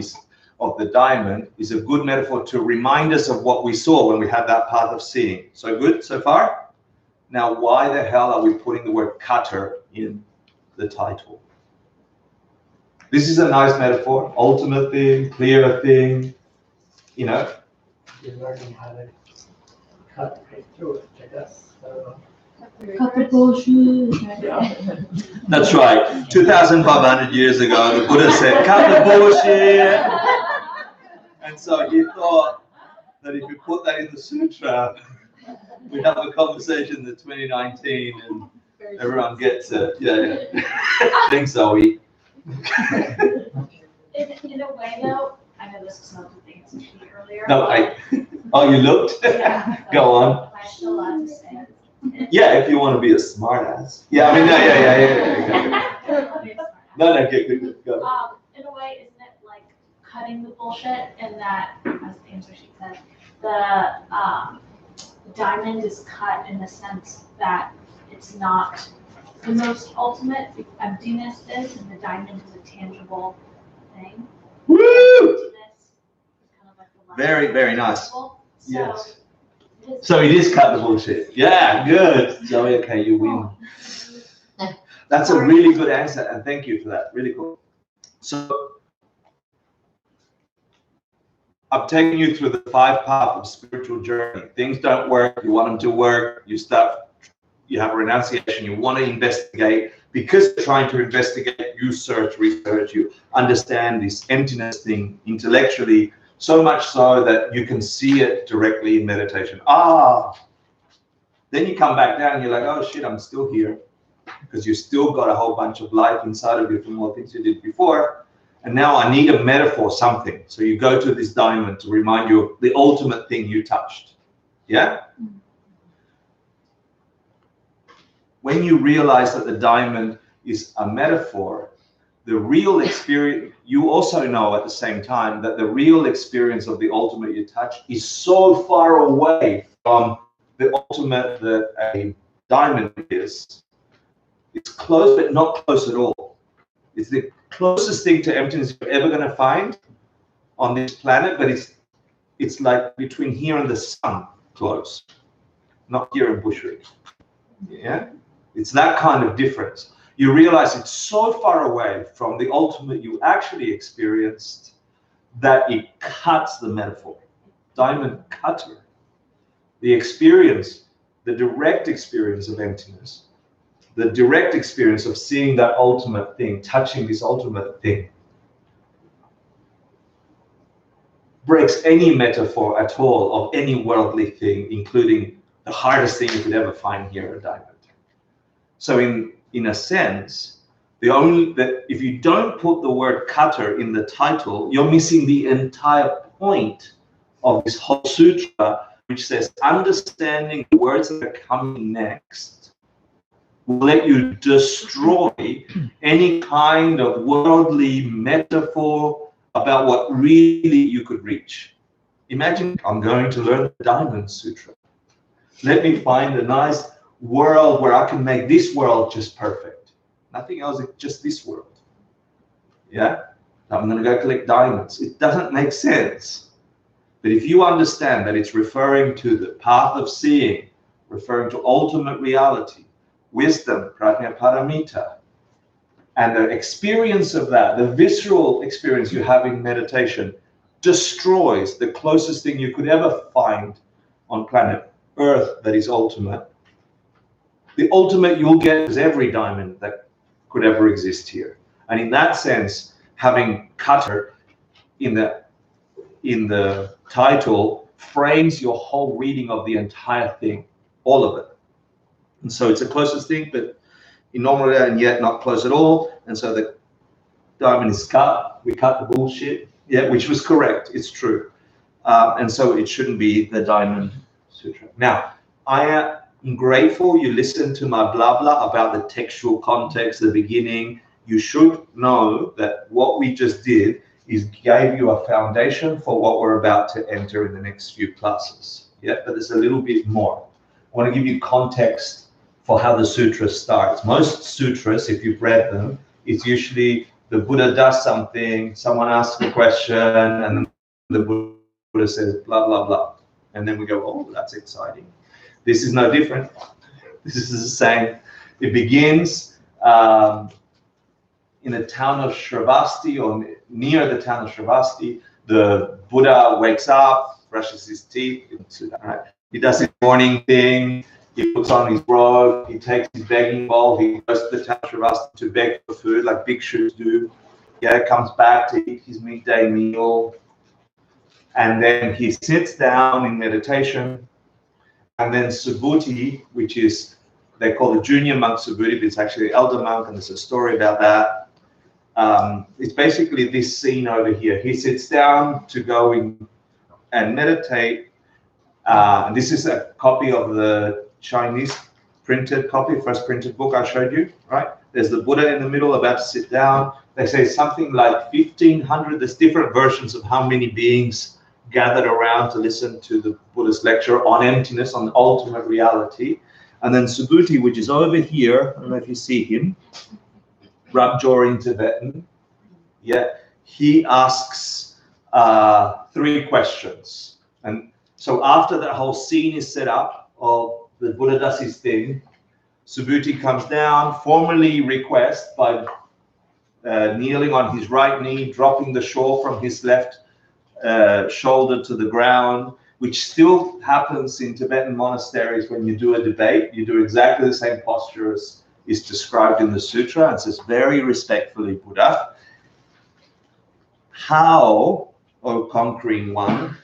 of the diamond is a good metaphor to remind us of what we saw when we had that path of seeing. So good so far? Now, why the hell are we putting the word cutter in the title? This is a nice metaphor, ultimate thing, clearer thing, you know. You're learning how to cut right through it, I guess. I don't know. Cut the bullshit. That's right. 2,500 years ago, the Buddha said, cut the bullshit. And so he thought that if we put that in the Sutra, we'd have a conversation in 2019 and everyone gets it. Yeah. Thanks, Zoe. In a way, though, I know this is not the thing to speak earlier. No, oh, you looked? Yeah. Go on. Am I still allowed to say it? Yeah, if you want to be a smart ass. Yeah, I mean, yeah. No, good. Go. In a way, isn't it like cutting the bullshit in that, as the answer she said, the diamond is cut in the sense that it's not the most ultimate, emptiness is, and the diamond is a tangible thing. Woo! Emptiness is kind of like the Very, very nice. So, Yes. So it is cut the bullshit. Yeah, good. Zoe, okay, you win. That's a really good answer, and thank you for that. Really cool. So I've taken you through the 5 paths of spiritual journey. Things don't work, you want them to work, you have a renunciation, you want to investigate. Because you're trying to investigate, you search, research, you understand this emptiness thing intellectually, so much so that you can see it directly in meditation. Then you come back down and you're like, oh shit, I'm still here. Because you still got a whole bunch of life inside of you from all things you did before. And now I need a metaphor, something. So you go to this diamond to remind you of the ultimate thing you touched. Yeah? When you realize that the diamond is a metaphor, the real experience, you also know at the same time that the real experience of the ultimate you touch is so far away from the ultimate that a diamond is. It's close, but not close at all. It's the closest thing to emptiness you're ever going to find on this planet, but it's like between here and the sun close, not here in Bushwick. Yeah, it's that kind of difference. You realize it's so far away from the ultimate you actually experienced that it cuts the metaphor. Diamond cutter. The experience, the direct experience of emptiness, the direct experience of seeing that ultimate thing, touching this ultimate thing, breaks any metaphor at all of any worldly thing, including the hardest thing you could ever find here, a diamond. So in a sense, if you don't put the word cutter in the title, you're missing the entire point of this whole sutra, which says understanding the words that are coming next will let you destroy any kind of worldly metaphor about what really you could reach. Imagine I'm going to learn the Diamond Sutra. Let me find a nice world where I can make this world just perfect. Nothing else, just this world. Yeah? I'm going to go collect diamonds. It doesn't make sense. But if you understand that it's referring to the path of seeing, referring to ultimate reality, wisdom, prajna paramita, and the experience of that, the visceral experience you have in meditation, destroys the closest thing you could ever find on planet Earth that is ultimate. The ultimate you'll get is every diamond that could ever exist here. And in that sense, having cutter in the title frames your whole reading of the entire thing, all of it. And so it's the closest thing, but in normal and yet not close at all. And so the diamond is cut. We cut the bullshit. Yeah, which was correct. It's true. And so it shouldn't be the Diamond Sutra. Now, I am grateful you listened to my blah blah about the textual context, the beginning. You should know that what we just did is gave you a foundation for what we're about to enter in the next few classes. Yeah, but there's a little bit more. I want to give you context for how the sutra starts. Most sutras, if you've read them, it's usually the Buddha does something, someone asks a question, and then the Buddha says blah, blah, blah. And then we go, oh, that's exciting. This is no different. This is the same. It begins in the town of Shravasti, or near the town of Shravasti. The Buddha wakes up, brushes his teeth. Right? He does his morning thing. He puts on his robe, he takes his begging bowl, he goes to the town of Shravasti to beg for food like bhikshus do. Yeah, comes back to eat his midday meal. And then he sits down in meditation. And then Subhuti, which is, they call the junior monk Subhuti, but it's actually the elder monk, and there's a story about that. It's basically this scene over here. He sits down to go in and meditate. This is a copy of the Chinese printed copy, first printed book I showed you, right? There's the Buddha in the middle about to sit down. They say something like 1,500, there's different versions of how many beings gathered around to listen to the Buddha's lecture on emptiness, on ultimate reality. And then Subhuti, which is over here, I don't know if you see him, rub jaw in Tibetan, yeah, he asks 3 questions. And so after that whole scene is set up of the Buddha does his thing, Subhuti comes down, formally requests by kneeling on his right knee, dropping the shawl from his left shoulder to the ground, which still happens in Tibetan monasteries when you do a debate. You do exactly the same posture as is described in the sutra. It says, very respectfully, Buddha, how, O conquering one,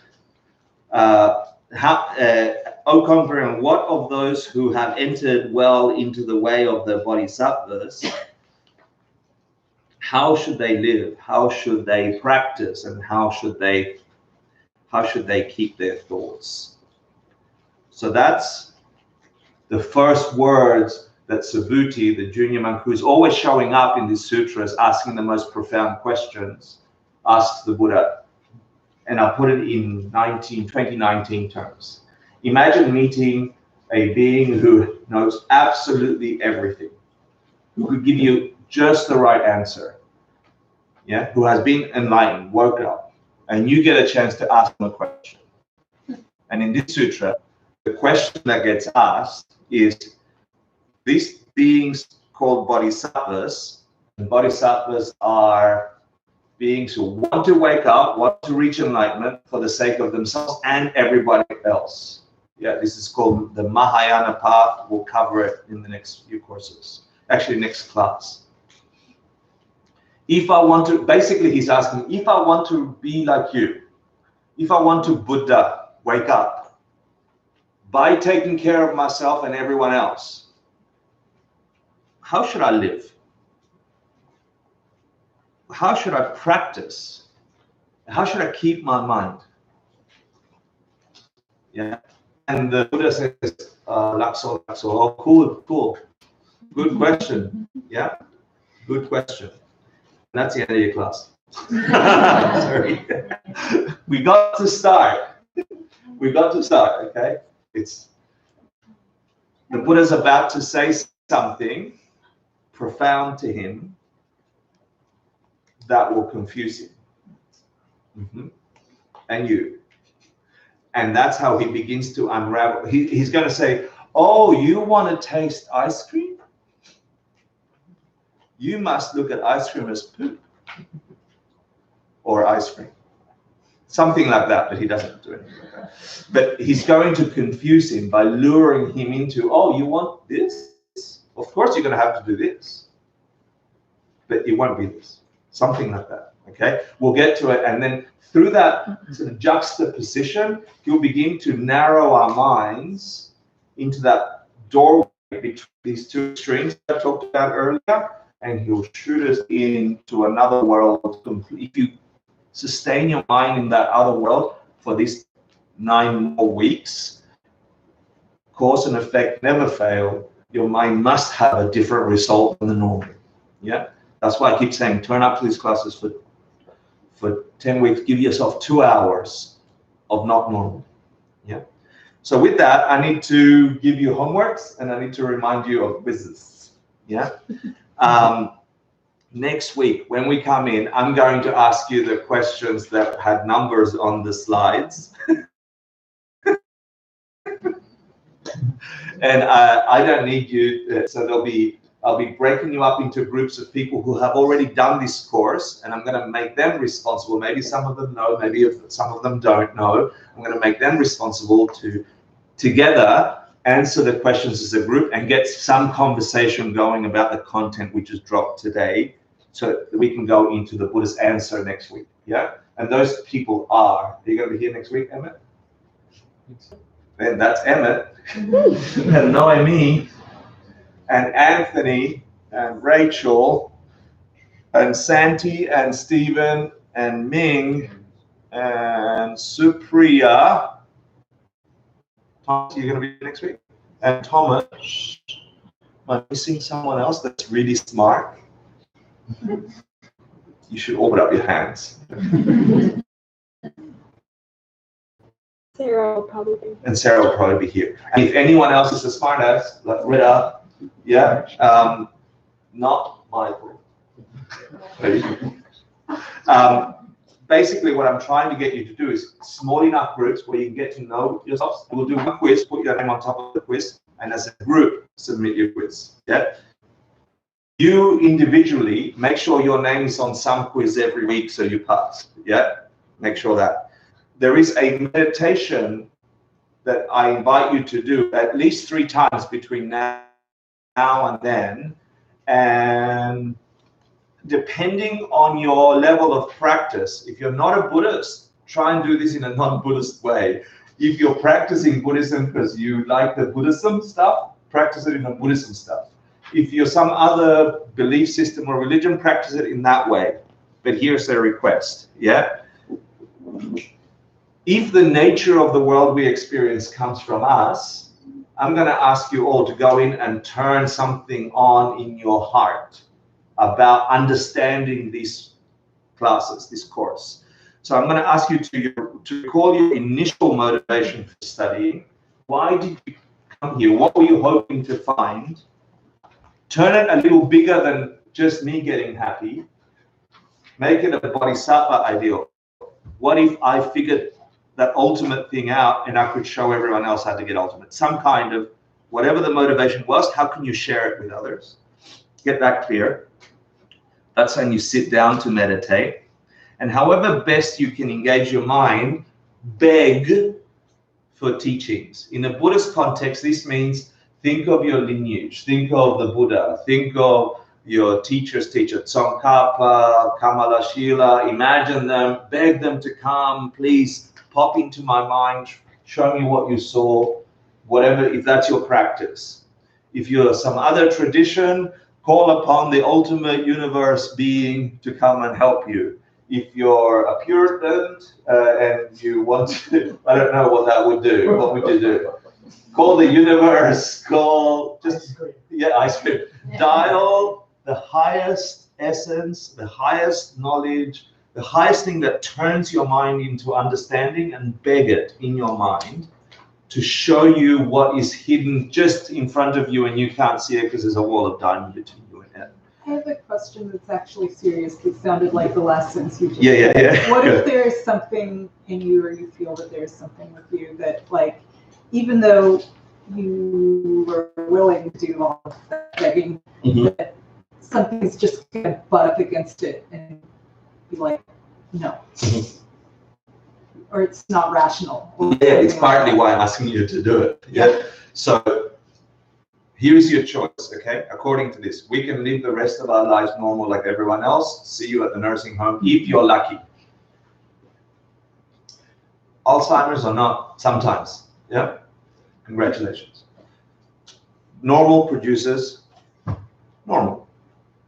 O conquering, what of those who have entered well into the way of the bodhisattvas, how should they live? How should they practice? And how should they keep their thoughts? So that's the first words that Subhuti, the junior monk who's always showing up in these sutras asking the most profound questions, asks the Buddha. And I'll put it in 2019 terms. Imagine meeting a being who knows absolutely everything, who could give you just the right answer, yeah, who has been enlightened, woke up, and you get a chance to ask them a question. And in this sutra, the question that gets asked is, these beings called bodhisattvas, and bodhisattvas are beings who want to wake up, want to reach enlightenment for the sake of themselves and everybody else. Yeah, this is called the Mahayana path. We'll cover it in the next few courses, actually next class. If I want to, basically he's asking, if I want to be like you, if I want to Buddha, wake up, by taking care of myself and everyone else, how should I live? How should I practice? How should I keep my mind? Yeah. And the Buddha says, Lakso, oh, cool. Good question. Yeah, good question. And that's the end of your class. Sorry. We got to start. Okay? It's the Buddha's about to say something profound to him that will confuse him. And you. And that's how he begins to unravel. He's going to say, oh, you want to taste ice cream? You must look at ice cream as poop. Or ice cream. Something like that, but he doesn't do anything like that. But he's going to confuse him by luring him into, oh, you want this? Of course you're going to have to do this. But it won't be this. Something like that. Okay? We'll get to it, and then through that sort of juxtaposition, he'll begin to narrow our minds into that doorway between these two extremes I talked about earlier, and he'll shoot us into another world. If you sustain your mind in that other world for these 9 more weeks, cause and effect never fail. Your mind must have a different result than the normal. Yeah, that's why I keep saying turn up to these classes for 10 weeks, give yourself 2 hours of not normal. Yeah. So with that, I need to give you homeworks and I need to remind you of quizzes. Yeah. Next week, when we come in, I'm going to ask you the questions that had numbers on the slides. And I don't need you, so I'll be breaking you up into groups of people who have already done this course, and I'm going to make them responsible. Maybe some of them know, maybe some of them don't know. I'm going to make them responsible to together answer the questions as a group and get some conversation going about the content we just dropped today, so that we can go into the Buddha's answer next week. Yeah, and those people are you going to be here next week, Emmett? And that's Emmett and Noemi and Anthony and Rachel and Santi and Stephen and Ming and Supriya. Thomas, you're going to be next week? And Thomas. Am I missing someone else that's really smart? You should open up your hands. Sarah will probably be here. And Sarah will probably be here. And if anyone else is a smart ass, like Rita, yeah, not Michael. Basically, what I'm trying to get you to do is small enough groups where you can get to know yourselves. We'll do one quiz, put your name on top of the quiz, and as a group, submit your quiz. Yeah. You individually make sure your name is on some quiz every week so you pass. Yeah. Make sure that. There is a meditation that I invite you to do at least 3 times between now and then. And depending on your level of practice, if you're not a Buddhist, try and do this in a non-Buddhist way. If you're practicing Buddhism because you like the Buddhism stuff, practice it in a Buddhism stuff. If you're some other belief system or religion, practice it in that way. But here's a request, yeah? If the nature of the world we experience comes from us, I'm going to ask you all to go in and turn something on in your heart about understanding these classes, this course. So I'm going to ask you to recall your initial motivation for studying. Why did you come here? What were you hoping to find? Turn it a little bigger than just me getting happy. Make it a bodhisattva ideal. What if I figured that ultimate thing out and I could show everyone else how to get ultimate? Some kind of, whatever the motivation was, how can you share it with others? Get that clear. That's when you sit down to meditate. And however best you can engage your mind, beg for teachings. In a Buddhist context, this means think of your lineage, think of the Buddha, think of your teacher's teacher, Tsongkhapa, Kamalashila, imagine them, beg them to come, please pop into my mind, show me what you saw, whatever, if that's your practice. If you're some other tradition, call upon the ultimate universe being to come and help you. If you're a Puritan and you want to, I don't know what that would do. What would you do? Call the universe, call just, yeah, ice cream. Dial the highest essence, the highest knowledge, the highest thing that turns your mind into understanding, and beg it in your mind to show you what is hidden just in front of you and you can't see it because there's a wall of diamond between you and it. I have a question that's actually serious. It sounded like the last sentence you just Yeah. What if there is something in you, or you feel that there's something with you that, like, even though you were willing to do all of that begging, that something's just going to butt up against it and be like, no. Or it's not rational. Yeah, it's partly why I'm asking you to do it. Yeah. So here's your choice, okay? According to this, we can live the rest of our lives normal like everyone else, see you at the nursing home, if you're lucky. Alzheimer's or not, sometimes, yeah? Congratulations. Normal produces normal,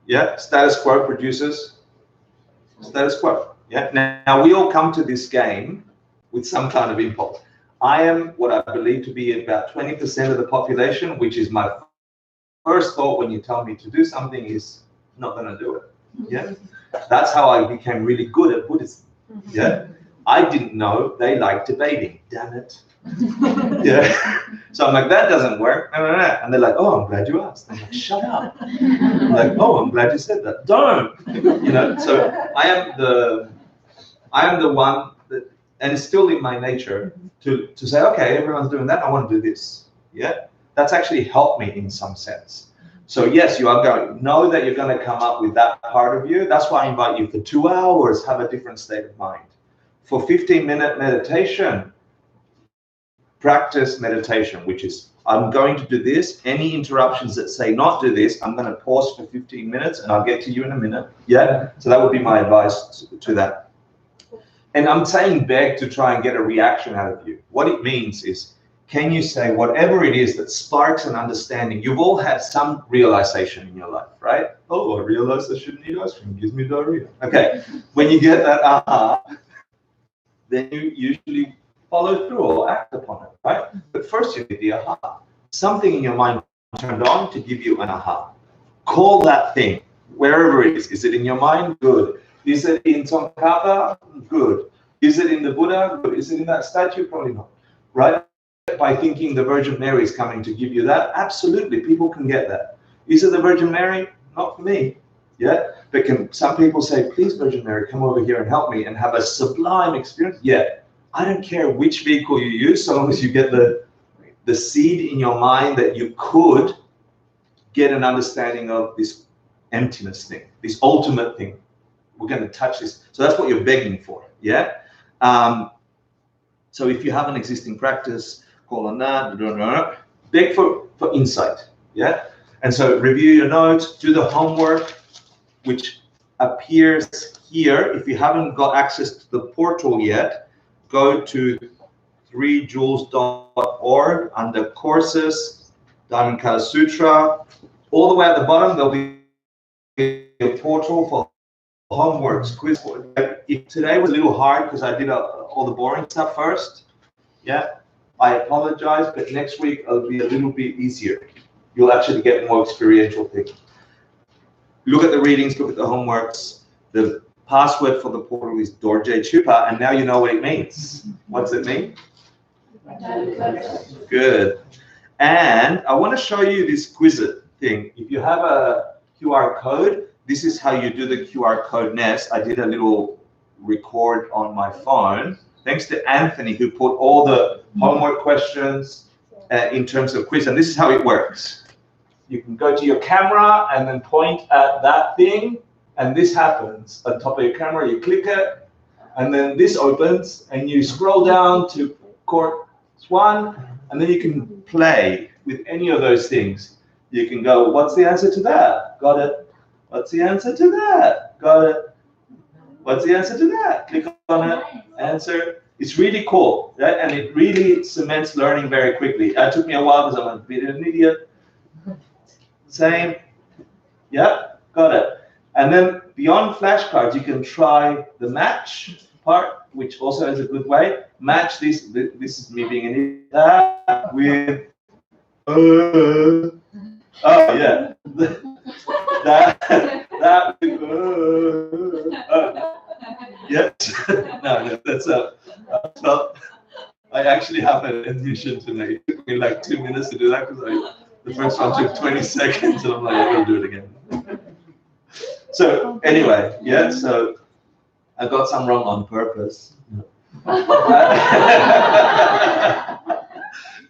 yeah? Status quo produces status quo, yeah? Now we all come to this game with some kind of impulse. I am what I believe to be about 20% of the population, which is my first thought when you tell me to do something is not going to do it. Yeah, that's how I became really good at Buddhism. Yeah, I didn't know they liked debating. Damn it. Yeah, so I'm like, that doesn't work. And they're like, oh, I'm glad you asked. I'm like, shut up. I'm like, oh, I'm glad you said that. Don't. You know. So I am the one that, and it's still in my nature to say, okay, everyone's doing that, I want to do this. Yeah, that's actually helped me in some sense. So yes, you are going, know that you're going to come up with that part of you. That's why I invite you for 2 hours, have a different state of mind. For 15-minute meditation, practice meditation, which is, I'm going to do this. Any interruptions that say not do this, I'm going to pause for 15 minutes and I'll get to you in a minute. Yeah, so that would be my advice to that. And I'm saying beg to try and get a reaction out of you. What it means is, can you say whatever it is that sparks an understanding? You've all had some realization in your life, right? Oh, I realized I shouldn't eat ice cream. It gives me diarrhea. Okay, when you get that aha, then you usually follow through or act upon it, right? But first you need the aha. Something in your mind turned on to give you an aha. Call that thing, wherever it is. Is it in your mind? Good. Is it in Tsongkhapa? Good. Is it in the Buddha? Good. Is it in that statue? Probably not, right? By thinking the Virgin Mary is coming to give you that, absolutely, people can get that. Is it the Virgin Mary? Not for me, yeah? But can some people say, please, Virgin Mary, come over here and help me and have a sublime experience? Yeah, I don't care which vehicle you use, so long as you get the seed in your mind that you could get an understanding of this emptiness thing, this ultimate thing. We're going to touch this. So that's what you're begging for, yeah? So if you have an existing practice, call on that, beg for insight, yeah? And so review your notes, do the homework, which appears here. If you haven't got access to the portal yet, go to 3jules.org under courses, Dharmakaya Sutra. All the way at the bottom, there'll be a portal for homeworks, quiz. If today was a little hard because I did all the boring stuff first, yeah, I apologize, but next week it'll be a little bit easier. You'll actually get more experiential things. Look at the readings, look at the homeworks. The password for the portal is Dorje Chupa, and now you know what it means. What's it mean? Good. And I want to show you this Quizlet thing. If you have a QR code, this is how you do the QR code nest. I did a little record on my phone. Thanks to Anthony, who put all the homework questions in terms of quiz. And this is how it works. You can go to your camera and then point at that thing, and this happens on top of your camera. You click it, and then this opens, and you scroll down to course 1, and then you can play with any of those things. You can go, what's the answer to that? Got it. What's the answer to that? Got it. What's the answer to that? Click on it, answer. It's really cool, right? And it really cements learning very quickly. That took me a while because I'm a bit of an idiot. Same. Yep, got it. And then beyond flashcards, you can try the match part, which also is a good way. Match this. This is me being an idiot. That with. Oh yeah. that with. Yes. No, that's a. Well, I actually have an admission tonight. It took me like 2 minutes to do that because the first one took 20 seconds, and I'm like, I'm gonna do it again. So anyway, yeah. So I got some wrong on purpose.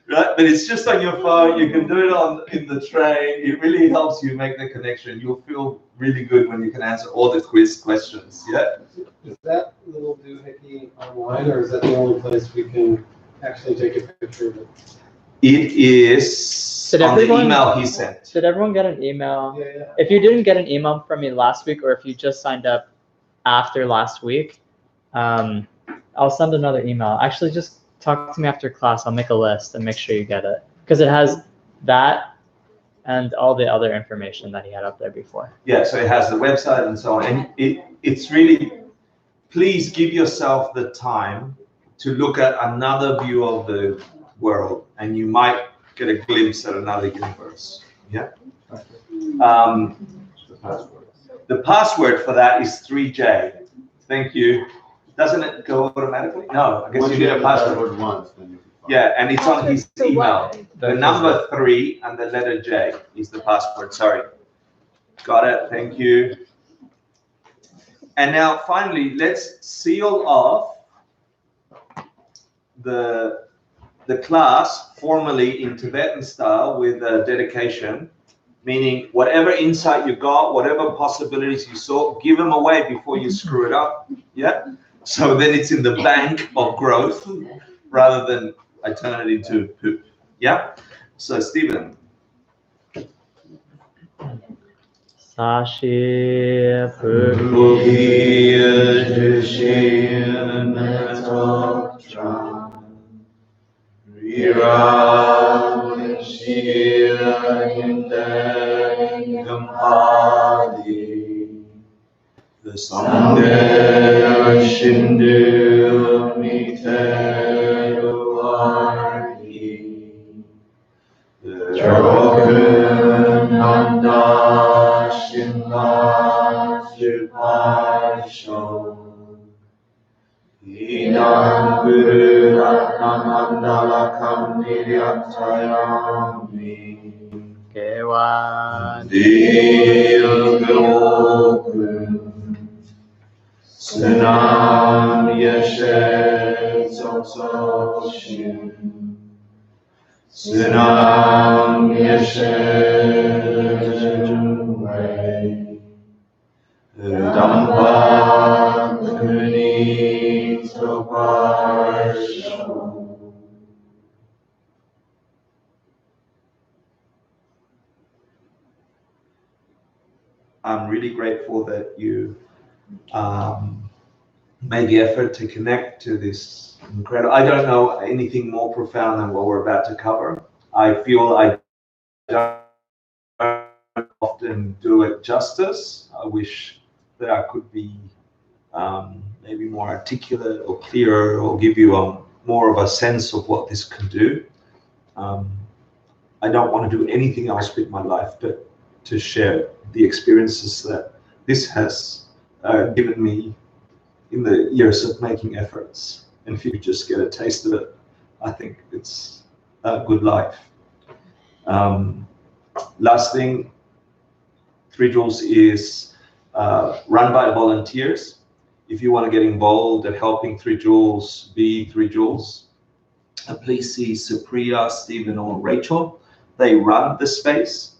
Right, but it's just on your phone. You can do it in the train. It really helps you make the connection. You'll feel really good when you can answer all the quiz questions. Yeah. Is that little doohickey online, or is that the only place we can actually take a picture of it? It is on the email he sent. Did everyone get an email? Yeah. If you didn't get an email from me last week, or if you just signed up after last week, I'll send another email. Actually, just talk to me after class. I'll make a list and make sure you get it, because it has that and all the other information that he had up there before. Yeah, so it has the website and so on. And it's really, please give yourself the time to look at another view of the world, and you might get a glimpse at another universe. Yeah. The password for that is 3J. Thank you. Doesn't it go automatically? No, I guess Once you need a password. once, then you Yeah, and it's on his email. The number 3 and the letter J is the password. Sorry. Got it. Thank you. And now, finally, let's seal off the class formally in Tibetan style with a dedication, meaning whatever insight you got, whatever possibilities you saw, give them away before you screw it up. Yeah. So then it's in the bank of growth rather than I turn it into poop. Yeah. So Stephen. Sashi the Sangha Shindu Miteru Arhi, the Jokun Nanda Shinla Jiparsho, Inam Guru Ratnamandala Kamniryatayami, Kewan Dilgokun. Sunam Yeshe Tsotsoshin, Sunam Yeshe Jumwei, Dampa Kuni Toparsho. I'm really grateful that you made the effort to connect to this incredible. I don't know anything more profound than what we're about to cover. I feel I don't often do it justice. I wish that I could be maybe more articulate or clearer or give you a more of a sense of what this can do. I don't want to do anything else with my life but to share the experiences that this has given me in the years of making efforts. And if you just get a taste of it, I think it's a good life. Last thing, 3 Joules is run by volunteers. If you want to get involved in helping 3 Joules be 3 Joules, please see Supriya, Stephen, or Rachel. They run the space,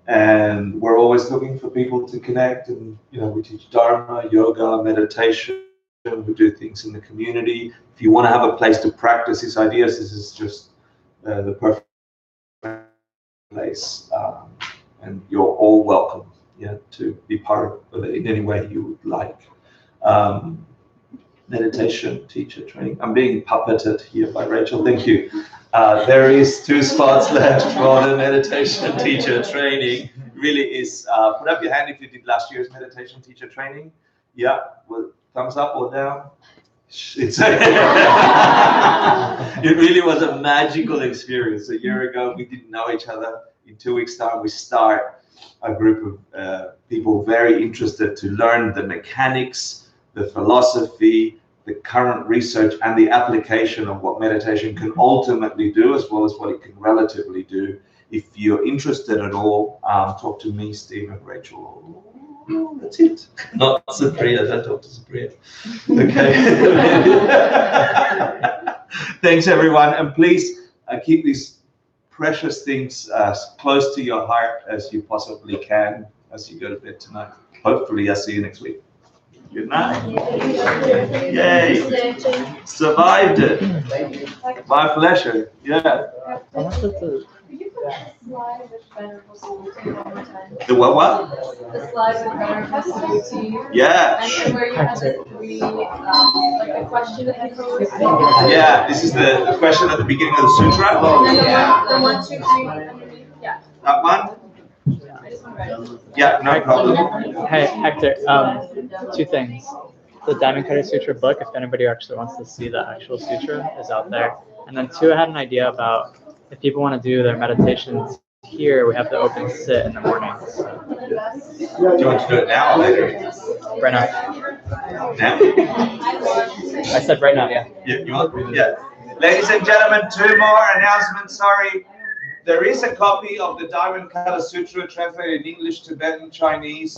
and we're always looking for people to connect. And we teach Dharma, yoga, meditation. We do things in the community. If you want to have a place to practice these ideas, this is just the perfect place. And you're all welcome, to be part of it in any way you would like. Meditation teacher training. I'm being puppeted here by Rachel. Thank you. There is 2 spots left for the meditation teacher training. Really is. Put up your hand if you did last year's meditation teacher training. Yeah. Well, thumbs up or down. It really was a magical experience. A year ago, we didn't know each other. In 2 weeks' time, we start a group of people very interested to learn the mechanics, the philosophy, the current research, and the application of what meditation can ultimately do, as well as what it can relatively do. If you're interested at all, talk to me, Steve, and Rachel. That's it. Not Supriya. Don't talk to Supriya. Okay. Thanks, everyone. And please keep these precious things as close to your heart as you possibly can as you go to bed tonight. Hopefully, I'll see you next week. Good night. Yay. Survived it. My pleasure. Yeah. Could you put the slide with Venerable Saluti one more time? The what? The slide with Venerable Saluti. Yeah. And then where you had the 3, like the question that he posed. Yeah, this is the question at the beginning of the Sutra. And then the 1, 2, 3 underneath. Yeah. That one? I just want to write it. Yeah, no problem. Hey, Hector, 2 things. The Diamond Cutter Sutra book, if anybody actually wants to see the actual sutra, is out there. And then 2, I had an idea about if people want to do their meditations here, we have the open sit in the mornings. Do you want to do it now or later? Right now. Now? I said right now, yeah. Yeah, you want? Yeah. Ladies and gentlemen, 2 more announcements. Sorry. There is a copy of the Diamond Cutter Sutra translated in English, Tibetan, Chinese,